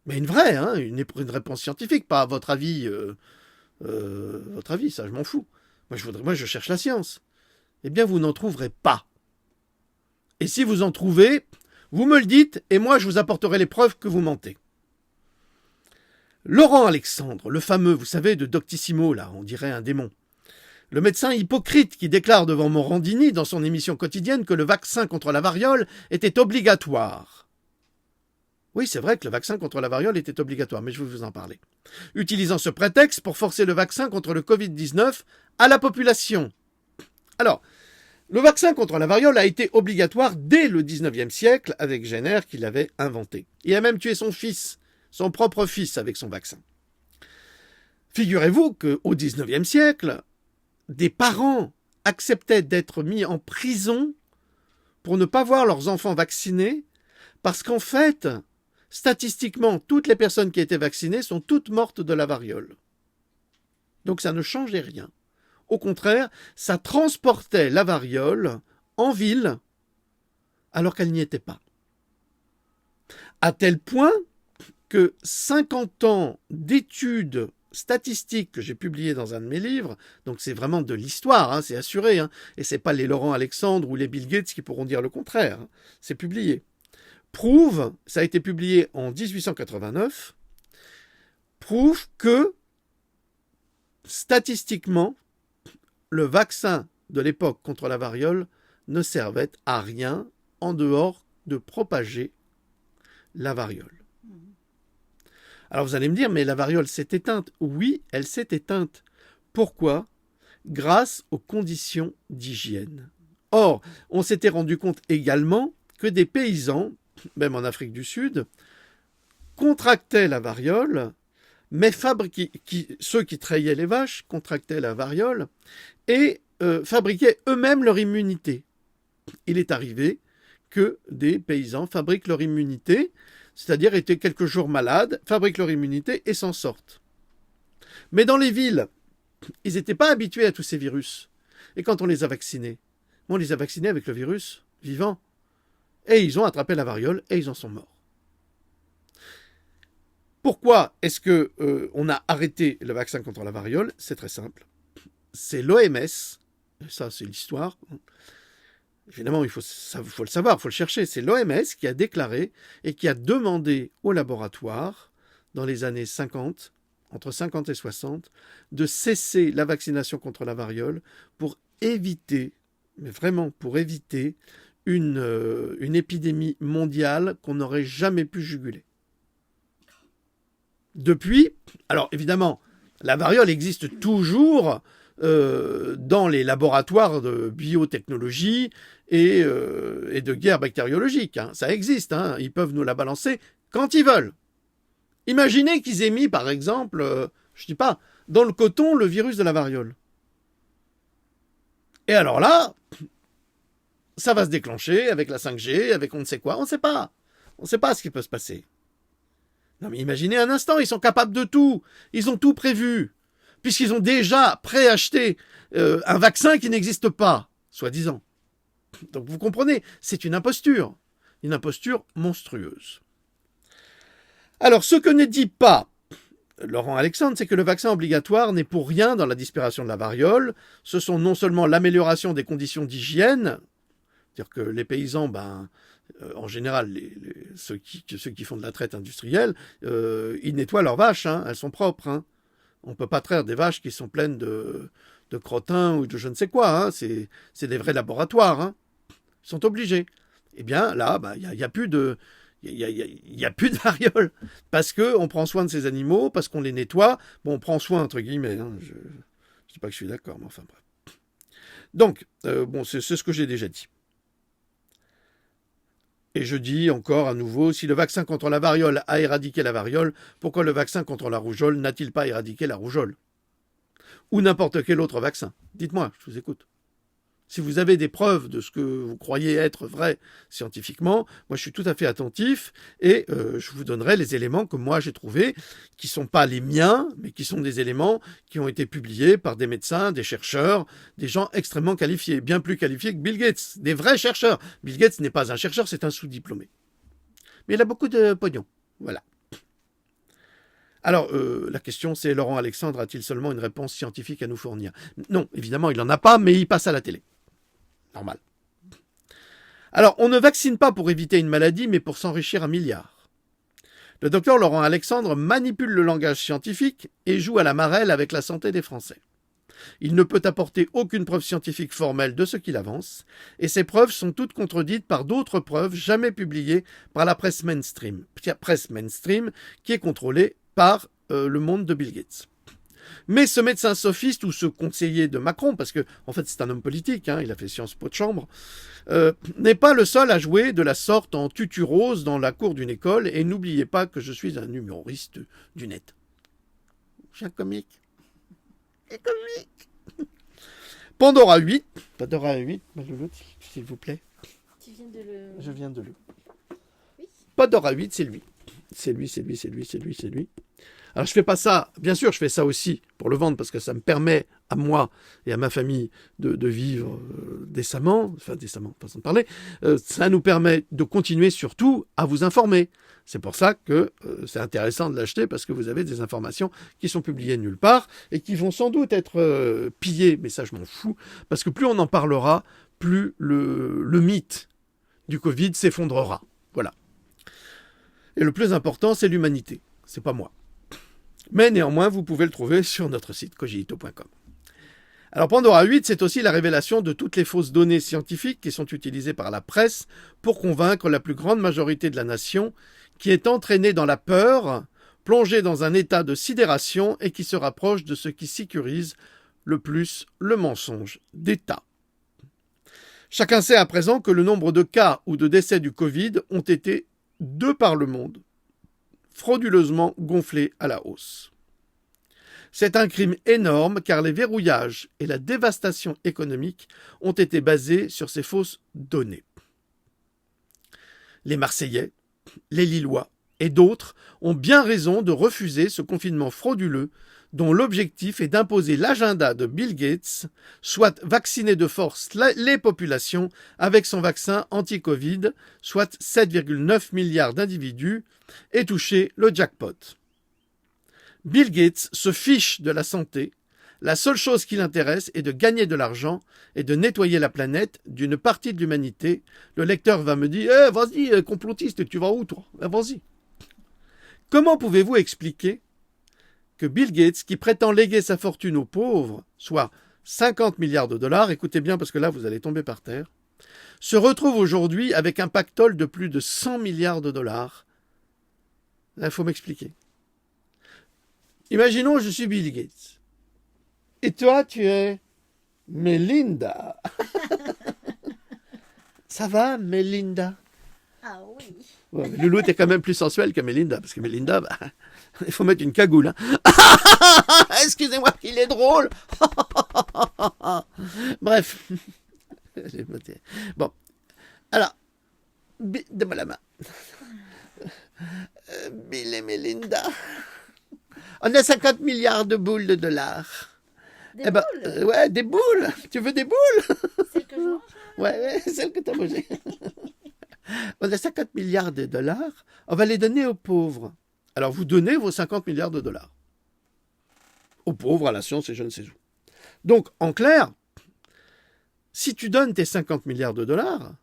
Mais une vraie, hein, une réponse scientifique, pas votre avis. Votre avis, ça, je m'en fous. Moi, je cherche la science. Eh bien, vous n'en trouverez pas. Et si vous en trouvez, vous me le dites, et moi, je vous apporterai les preuves que vous mentez. Laurent Alexandre, le fameux, vous savez, de Doctissimo, là, on dirait un démon. Le médecin hypocrite qui déclare devant Morandini, dans son émission quotidienne, que le vaccin contre la variole était obligatoire. Oui, c'est vrai que le vaccin contre la variole était obligatoire, mais je vais vous en parler. Utilisant ce prétexte pour forcer le vaccin contre le Covid-19 à la population. Alors, le vaccin contre la variole a été obligatoire dès le 19e siècle avec Jenner qui l'avait inventé. Il a même tué son fils, son propre fils avec son vaccin. Figurez-vous qu'au 19e siècle, des parents acceptaient d'être mis en prison pour ne pas voir leurs enfants vaccinés parce qu'en fait, statistiquement, toutes les personnes qui étaient vaccinées sont toutes mortes de la variole. Donc ça ne changeait rien. Au contraire, ça transportait la variole en ville alors qu'elle n'y était pas. À tel point que 50 ans d'études statistiques que j'ai publiées dans un de mes livres, donc c'est vraiment de l'histoire, hein, c'est assuré, hein, et c'est pas les Laurent Alexandre ou les Bill Gates qui pourront dire le contraire, hein, c'est publié, prouve, ça a été publié en 1889, prouve que statistiquement, le vaccin de l'époque contre la variole ne servait à rien en dehors de propager la variole. Alors vous allez me dire, mais la variole s'est éteinte. Oui, elle s'est éteinte. Pourquoi? Grâce aux conditions d'hygiène. Or, on s'était rendu compte également que des paysans, même en Afrique du Sud, contractaient la variole, mais ceux qui traillaient les vaches contractaient la variole et fabriquaient eux-mêmes leur immunité. Il est arrivé que des paysans fabriquent leur immunité, c'est-à-dire étaient quelques jours malades, fabriquent leur immunité et s'en sortent. Mais dans les villes, ils n'étaient pas habitués à tous ces virus. Et quand on les a vaccinés, on les a vaccinés avec le virus vivant. Et ils ont attrapé la variole et ils en sont morts. Pourquoi est-ce qu'on a arrêté le vaccin contre la variole? C'est très simple. C'est l'OMS, ça c'est l'histoire, évidemment il faut le savoir, il faut le chercher, c'est l'OMS qui a déclaré et qui a demandé aux laboratoires, dans les années 50, entre 50 et 60, de cesser la vaccination contre la variole pour éviter, mais vraiment pour éviter, une épidémie mondiale qu'on n'aurait jamais pu juguler. Depuis, alors évidemment, la variole existe toujours dans les laboratoires de biotechnologie et de guerre bactériologique. Hein. Ça existe, hein. Ils peuvent nous la balancer quand ils veulent. Imaginez qu'ils aient mis, par exemple, je dis pas, dans le coton, le virus de la variole. Et alors là, ça va se déclencher avec la 5G, avec on ne sait quoi, on ne sait pas. On ne sait pas ce qui peut se passer. Non mais imaginez un instant, ils sont capables de tout. Ils ont tout prévu. Puisqu'ils ont déjà préacheté un vaccin qui n'existe pas, soi-disant. Donc vous comprenez, c'est une imposture monstrueuse. Alors ce que ne dit pas Laurent Alexandre, c'est que le vaccin obligatoire n'est pour rien dans la disparition de la variole. Ce sont non seulement l'amélioration des conditions d'hygiène, c'est-à-dire que les paysans, en général, ceux qui font de la traite industrielle, ils nettoient leurs vaches, hein, elles sont propres, hein. On ne peut pas traire des vaches qui sont pleines de crottins ou de je ne sais quoi. Hein. C'est des vrais laboratoires. Hein. Ils sont obligés. Eh bien, là, il n'y a plus de... Il y a plus de variole. Parce qu'on prend soin de ces animaux, parce qu'on les nettoie. Bon, on prend soin, entre guillemets. Hein. Je ne dis pas que je suis d'accord, mais enfin bref. Donc, c'est ce que j'ai déjà dit. Et je dis encore à nouveau, si le vaccin contre la variole a éradiqué la variole, pourquoi le vaccin contre la rougeole n'a-t-il pas éradiqué la rougeole? Ou n'importe quel autre vaccin? Dites-moi, je vous écoute. Si vous avez des preuves de ce que vous croyez être vrai scientifiquement, moi je suis tout à fait attentif et je vous donnerai les éléments que moi j'ai trouvés, qui ne sont pas les miens, mais qui sont des éléments qui ont été publiés par des médecins, des chercheurs, des gens extrêmement qualifiés, bien plus qualifiés que Bill Gates, des vrais chercheurs. Bill Gates n'est pas un chercheur, c'est un sous-diplômé. Mais il a beaucoup de pognon, voilà. Alors, la question c'est, Laurent Alexandre a-t-il seulement une réponse scientifique à nous fournir? Non, évidemment, il n'en a pas, mais il passe à la télé. Normal. Alors, on ne vaccine pas pour éviter une maladie, mais pour s'enrichir un milliard. Le docteur Laurent Alexandre manipule le langage scientifique et joue à la marelle avec la santé des Français. Il ne peut apporter aucune preuve scientifique formelle de ce qu'il avance, et ces preuves sont toutes contredites par d'autres preuves jamais publiées par la presse mainstream qui est contrôlée par le monde de Bill Gates. Mais ce médecin sophiste ou ce conseiller de Macron, parce que en fait c'est un homme politique, hein, il a fait Sciences Po de chambre, n'est pas le seul à jouer de la sorte en tutu rose dans la cour d'une école, et n'oubliez pas que je suis un humoriste du net. Je suis un comique. Pandora 8, s'il vous plaît. Tu viens de le... Je viens de le. Oui. Pandora 8, c'est lui. C'est lui. Alors je fais pas ça, bien sûr je fais ça aussi pour le vendre parce que ça me permet à moi et à ma famille de vivre décemment, façon de parler, ça nous permet de continuer surtout à vous informer. C'est pour ça que c'est intéressant de l'acheter parce que vous avez des informations qui sont publiées nulle part et qui vont sans doute être pillées, mais ça je m'en fous, parce que plus on en parlera, plus le mythe du Covid s'effondrera. Voilà. Et le plus important, c'est l'humanité, c'est pas moi. Mais néanmoins, vous pouvez le trouver sur notre site cogito.com. Alors Pandora 8, c'est aussi la révélation de toutes les fausses données scientifiques qui sont utilisées par la presse pour convaincre la plus grande majorité de la nation qui est entraînée dans la peur, plongée dans un état de sidération et qui se rapproche de ce qui sécurise le plus le mensonge d'État. Chacun sait à présent que le nombre de cas ou de décès du Covid ont été, de par le monde, frauduleusement gonflé à la hausse. C'est un crime énorme car les verrouillages et la dévastation économique ont été basés sur ces fausses données. Les Marseillais, les Lillois et d'autres ont bien raison de refuser ce confinement frauduleux dont l'objectif est d'imposer l'agenda de Bill Gates, soit vacciner de force les populations avec son vaccin anti-Covid, soit 7,9 milliards d'individus, et toucher le jackpot. Bill Gates se fiche de la santé. La seule chose qui l'intéresse est de gagner de l'argent et de nettoyer la planète d'une partie de l'humanité. Le lecteur va me dire « vas-y, complotiste, tu vas où toi ? Vas-y !» Comment pouvez-vous expliquer que Bill Gates, qui prétend léguer sa fortune aux pauvres, soit 50 milliards de dollars, écoutez bien parce que là vous allez tomber par terre, se retrouve aujourd'hui avec un pactole de plus de 100 milliards de dollars? Là, il faut m'expliquer. Imaginons, je suis Bill Gates. Et toi, tu es Melinda. Ça va, Melinda? Ah oui. Ouais, mais Loulou était quand même plus sensuel que Melinda, parce que Melinda, il faut mettre une cagoule. Hein. Excusez-moi, il est drôle. Bref. Bon. Alors, donne-moi la main. Bill et Melinda. On a 50 milliards de boules de dollars. Des boules ouais, des boules. Tu veux des boules? Celles que je mange? Ouais, celles que tu as mangées. On a 50 milliards de dollars. On va les donner aux pauvres. Alors, vous donnez vos 50 milliards de dollars. Aux pauvres, à la science et je ne sais où. Donc, en clair, si tu donnes tes 50 milliards de dollars,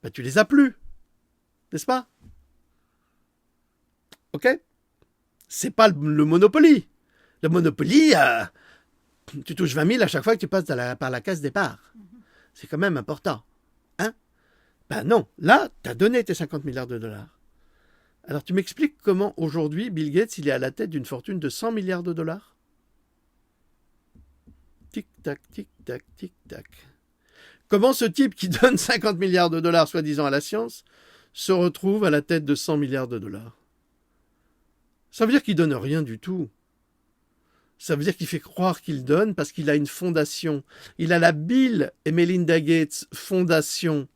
ben, tu les as plus. N'est-ce pas? Ok? C'est pas le Monopoly. Le Monopoly, tu touches 20 000 à chaque fois que tu passes par la case départ. C'est quand même important. Hein? Ben non, là, tu as donné tes 50 milliards de dollars. Alors tu m'expliques comment aujourd'hui Bill Gates il est à la tête d'une fortune de 100 milliards de dollars? Tic-tac, tic-tac, tic-tac. Comment ce type qui donne 50 milliards de dollars soi-disant à la science se retrouve à la tête de 100 milliards de dollars? Ça veut dire qu'il donne rien du tout. Ça veut dire qu'il fait croire qu'il donne parce qu'il a une fondation. Il a la Bill et Melinda Gates Fondation.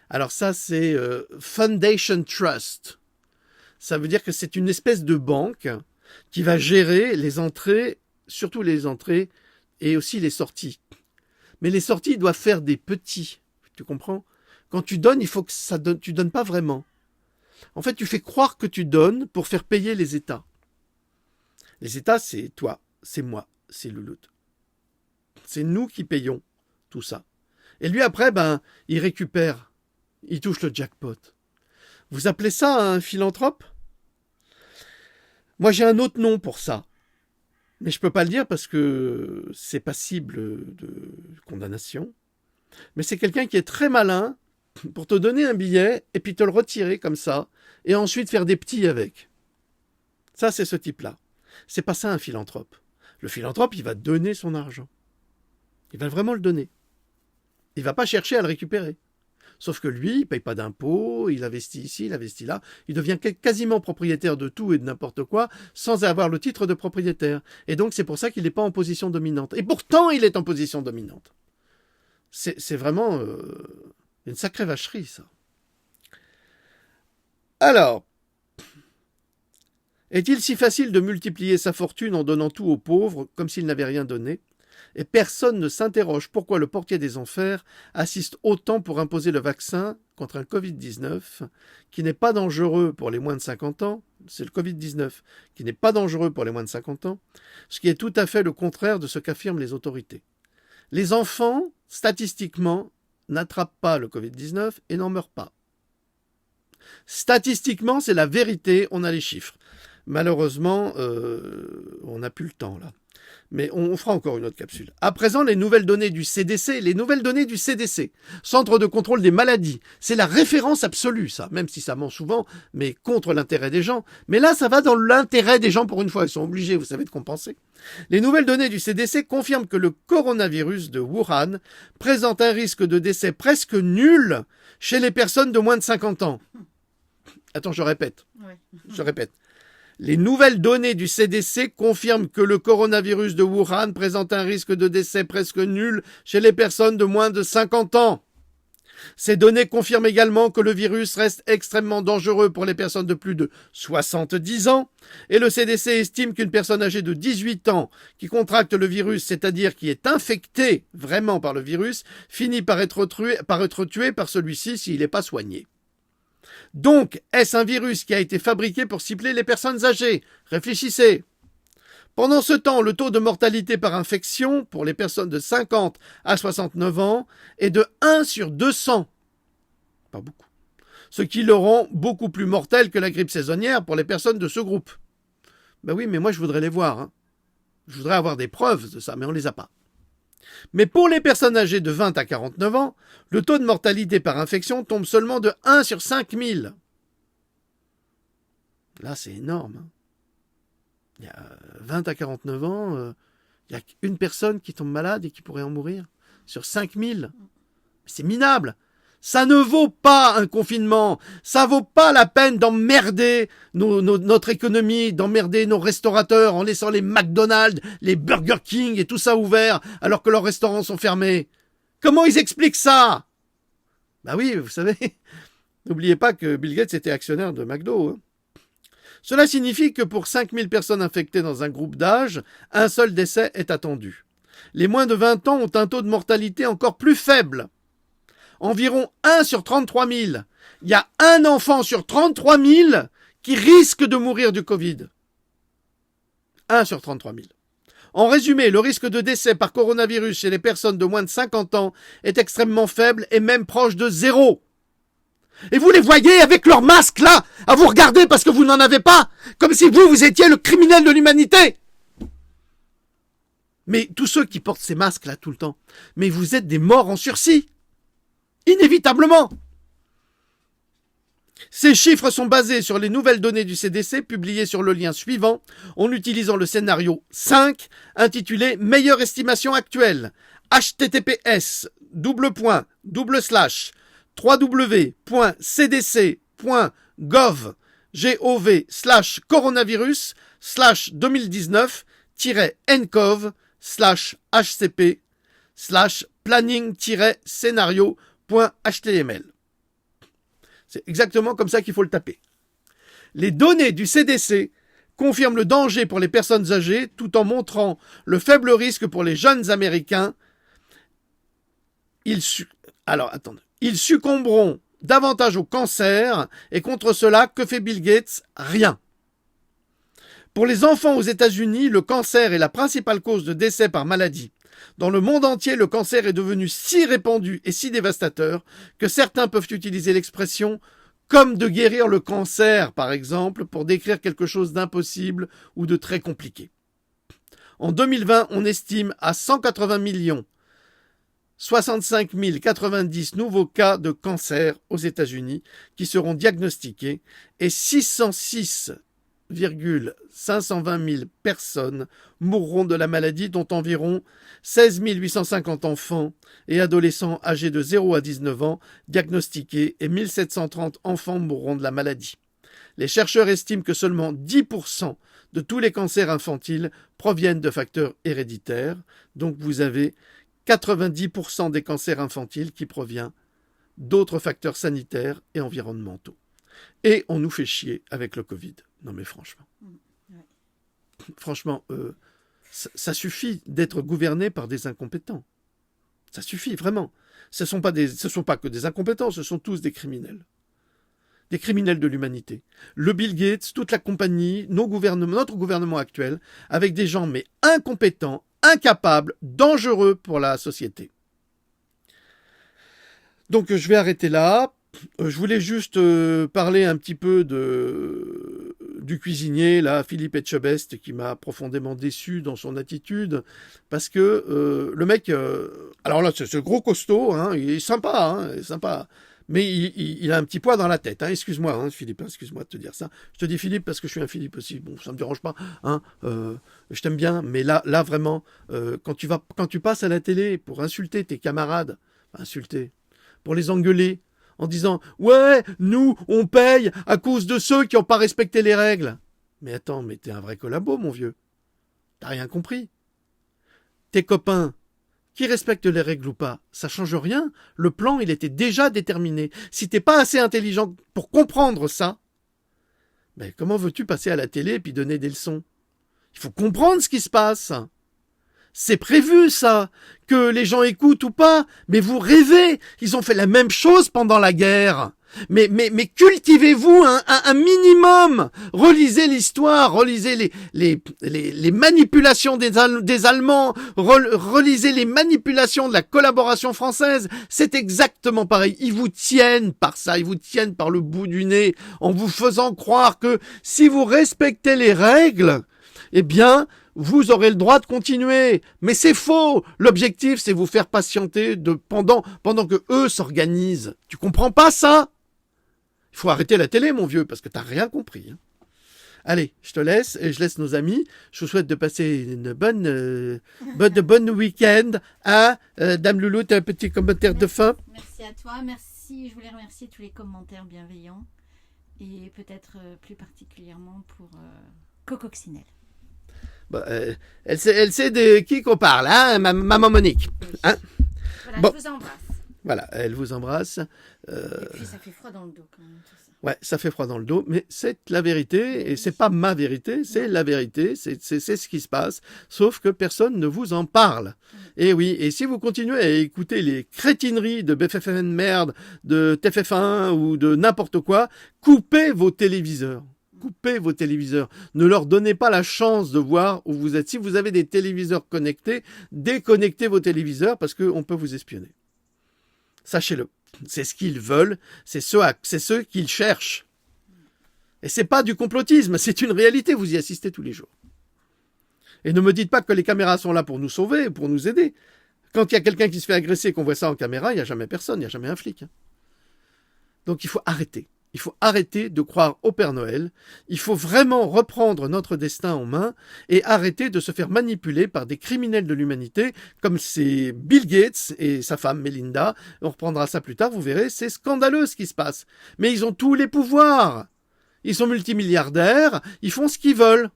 Alors ça, c'est Foundation Trust. Ça veut dire que c'est une espèce de banque qui va gérer les entrées, surtout les entrées et aussi les sorties. Mais les sorties doivent faire des petits. Tu comprends? Quand tu donnes, il faut que ça donne. Tu donnes pas vraiment. En fait, tu fais croire que tu donnes pour faire payer les États. Les États, c'est toi. C'est moi, c'est Louloute. C'est nous qui payons tout ça. Et lui, après, il récupère. Il touche le jackpot. Vous appelez ça un philanthrope? Moi, j'ai un autre nom pour ça. Mais je ne peux pas le dire parce que c'est passible de condamnation. Mais c'est quelqu'un qui est très malin pour te donner un billet et puis te le retirer comme ça et ensuite faire des petits avec. Ça, c'est ce type-là. C'est pas ça un philanthrope. Le philanthrope, il va donner son argent. Il va vraiment le donner. Il ne va pas chercher à le récupérer. Sauf que lui, il ne paye pas d'impôts, il investit ici, il investit là. Il devient quasiment propriétaire de tout et de n'importe quoi sans avoir le titre de propriétaire. Et donc, c'est pour ça qu'il n'est pas en position dominante. Et pourtant, il est en position dominante. C'est vraiment une sacrée vacherie, ça. Alors, est-il si facile de multiplier sa fortune en donnant tout aux pauvres, comme s'il n'avait rien donné? Et personne ne s'interroge pourquoi le portier des enfers assiste autant pour imposer le vaccin contre un Covid-19, qui n'est pas dangereux pour les moins de 50 ans, c'est le Covid-19, qui n'est pas dangereux pour les moins de 50 ans, ce qui est tout à fait le contraire de ce qu'affirment les autorités. Les enfants, statistiquement, n'attrapent pas le Covid-19 et n'en meurent pas. Statistiquement, c'est la vérité, on a les chiffres. Malheureusement, on n'a plus le temps là. Mais on fera encore une autre capsule. À présent, les nouvelles données du CDC. Les nouvelles données du CDC, Centre de contrôle des maladies. C'est la référence absolue, ça. Même si ça ment souvent, mais contre l'intérêt des gens. Mais là, ça va dans l'intérêt des gens pour une fois. Ils sont obligés, vous savez, de compenser. Les nouvelles données du CDC confirment que le coronavirus de Wuhan présente un risque de décès presque nul chez les personnes de moins de 50 ans. Attends, je répète. Les nouvelles données du CDC confirment que le coronavirus de Wuhan présente un risque de décès presque nul chez les personnes de moins de 50 ans. Ces données confirment également que le virus reste extrêmement dangereux pour les personnes de plus de 70 ans et le CDC estime qu'une personne âgée de 18 ans qui contracte le virus, c'est-à-dire qui est infectée vraiment par le virus, finit par être tuée par celui-ci s'il n'est pas soigné. Donc, est-ce un virus qui a été fabriqué pour cibler les personnes âgées? Réfléchissez. Pendant ce temps, le taux de mortalité par infection pour les personnes de 50 à 69 ans est de 1 sur 200. Pas beaucoup. Ce qui le rend beaucoup plus mortel que la grippe saisonnière pour les personnes de ce groupe. Ben oui, mais moi je voudrais les voir. Hein. Je voudrais avoir des preuves de ça, mais on ne les a pas. Mais pour les personnes âgées de 20 à 49 ans, le taux de mortalité par infection tombe seulement de 1 sur 5000. Là, c'est énorme. Hein. Il y a 20 à 49 ans, il y a une personne qui tombe malade et qui pourrait en mourir. Sur 5000. C'est minable. Ça ne vaut pas un confinement. Ça vaut pas la peine d'emmerder notre économie, d'emmerder nos restaurateurs en laissant les McDonald's, les Burger King et tout ça ouvert alors que leurs restaurants sont fermés. Comment ils expliquent ça? Bah oui, vous savez, n'oubliez pas que Bill Gates était actionnaire de McDo. Hein. Cela signifie que pour 5000 personnes infectées dans un groupe d'âge, un seul décès est attendu. Les moins de 20 ans ont un taux de mortalité encore plus faible. Environ 1 sur 33 000. Il y a un enfant sur 33 000 qui risque de mourir du Covid. 1 sur 33 000. En résumé, le risque de décès par coronavirus chez les personnes de moins de 50 ans est extrêmement faible et même proche de 0. Et vous les voyez avec leur masque là, à vous regarder parce que vous n'en avez pas, comme si vous étiez le criminel de l'humanité. Mais tous ceux qui portent ces masques-là tout le temps, mais vous êtes des morts en sursis. Inévitablement. Ces chiffres sont basés sur les nouvelles données du CDC publiées sur le lien suivant en utilisant le scénario 5 intitulé Meilleure estimation actuelle. https://www.cdc.gov/covid/ncov/2019-ncov/planning-scénario.html. C'est exactement comme ça qu'il faut le taper. Les données du CDC confirment le danger pour les personnes âgées tout en montrant le faible risque pour les jeunes Américains. Ils succomberont davantage au cancer et contre cela, que fait Bill Gates? Rien. Pour les enfants aux États-Unis, le cancer est la principale cause de décès par maladie. Dans le monde entier, le cancer est devenu si répandu et si dévastateur que certains peuvent utiliser l'expression « comme de guérir le cancer », par exemple, pour décrire quelque chose d'impossible ou de très compliqué. En 2020, on estime à 180 millions 65 090 nouveaux cas de cancer aux États-Unis qui seront diagnostiqués et 606 520 000 personnes mourront de la maladie, dont environ 16 850 enfants et adolescents âgés de 0 à 19 ans diagnostiqués et 1730 enfants mourront de la maladie. Les chercheurs estiment que seulement 10% de tous les cancers infantiles proviennent de facteurs héréditaires, donc vous avez 90% des cancers infantiles qui proviennent d'autres facteurs sanitaires et environnementaux. Et on nous fait chier avec le Covid. Non mais franchement. Franchement, ça suffit d'être gouverné par des incompétents. Ça suffit, vraiment. Ce ne sont pas que des incompétents, ce sont tous des criminels. Des criminels de l'humanité. Le Bill Gates, toute la compagnie, notre gouvernement actuel, avec des gens mais incompétents, incapables, dangereux pour la société. Donc je vais arrêter là. Je voulais juste parler un petit peu du cuisinier, là, Philippe Etchebest, qui m'a profondément déçu dans son attitude, parce que le mec, alors là, c'est gros costaud, hein, il est sympa, mais il a un petit poids dans la tête, hein, excuse-moi, Philippe, excuse-moi de te dire ça. Je te dis Philippe parce que je suis un Philippe aussi, bon, ça me dérange pas, je t'aime bien, mais là vraiment, quand tu passes à la télé pour insulter tes camarades, pour les engueuler, en disant « Ouais, nous, on paye à cause de ceux qui n'ont pas respecté les règles. » Mais attends, mais t'es un vrai collabo, mon vieux. T'as rien compris. Tes copains, qui respectent les règles ou pas, ça change rien. Le plan, il était déjà déterminé. Si t'es pas assez intelligent pour comprendre ça, ben comment veux-tu passer à la télé et puis donner des leçons? Il faut comprendre ce qui se passe. C'est prévu, ça, que les gens écoutent ou pas, mais vous rêvez, ils ont fait la même chose pendant la guerre. Mais cultivez-vous un minimum, relisez l'histoire, relisez les manipulations des Allemands, relisez les manipulations de la collaboration française, c'est exactement pareil, ils vous tiennent par ça, ils vous tiennent par le bout du nez, en vous faisant croire que si vous respectez les règles, eh bien, vous aurez le droit de continuer. Mais c'est faux. L'objectif, c'est vous faire patienter pendant que eux s'organisent. Tu comprends pas ça? Il faut arrêter la télé, mon vieux, parce que t'as rien compris. Allez, je te laisse et je laisse nos amis. Je vous souhaite de passer une bonne week-end. Dame Loulou, t'as un petit commentaire de fin? Merci à toi. Merci. Je voulais remercier tous les commentaires bienveillants et peut-être plus particulièrement pour Cococcinelle. Bah, elle sait de qui qu'on parle, hein, maman Monique. Hein, voilà, bon. Je vous embrasse. Voilà, elle vous embrasse. Et puis ça fait froid dans le dos quand même, tout ça. Ouais, ça fait froid dans le dos, mais c'est la vérité, et c'est pas ma vérité, c'est la vérité, c'est ce qui se passe, sauf que personne ne vous en parle. Et oui, et si vous continuez à écouter les crétineries de BFFN merde, de TF1 ou de n'importe quoi, coupez vos téléviseurs. Coupez vos téléviseurs. Ne leur donnez pas la chance de voir où vous êtes. Si vous avez des téléviseurs connectés, déconnectez vos téléviseurs parce qu'on peut vous espionner. Sachez-le. C'est ce qu'ils veulent. C'est ce qu'ils cherchent. Et c'est pas du complotisme. C'est une réalité. Vous y assistez tous les jours. Et ne me dites pas que les caméras sont là pour nous sauver, pour nous aider. Quand il y a quelqu'un qui se fait agresser et qu'on voit ça en caméra, il n'y a jamais personne, il n'y a jamais un flic. Donc il faut arrêter. Il faut arrêter de croire au Père Noël. Il faut vraiment reprendre notre destin en main et arrêter de se faire manipuler par des criminels de l'humanité comme c'est Bill Gates et sa femme Melinda. On reprendra ça plus tard, vous verrez, c'est scandaleux ce qui se passe. Mais ils ont tous les pouvoirs. Ils sont multimilliardaires, ils font ce qu'ils veulent.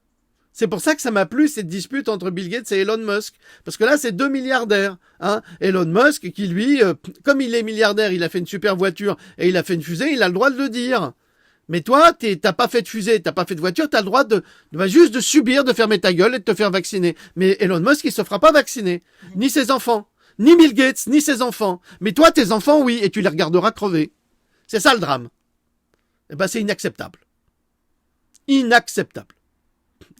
C'est pour ça que ça m'a plu cette dispute entre Bill Gates et Elon Musk. Parce que là, c'est 2 milliardaires. Hein. Elon Musk, qui lui, comme il est milliardaire, il a fait une super voiture et il a fait une fusée, il a le droit de le dire. Mais toi, t'as pas fait de fusée, t'as pas fait de voiture, t'as le droit juste de subir, de fermer ta gueule et de te faire vacciner. Mais Elon Musk, il se fera pas vacciner. Ni ses enfants. Ni Bill Gates, ni ses enfants. Mais toi, tes enfants, oui, et tu les regarderas crever. C'est ça le drame. Eh ben, c'est inacceptable. Inacceptable.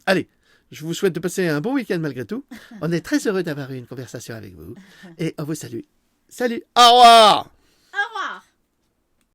Allez, je vous souhaite de passer un bon week-end malgré tout. On est très heureux d'avoir eu une conversation avec vous. Et on vous salue. Salut. Au revoir.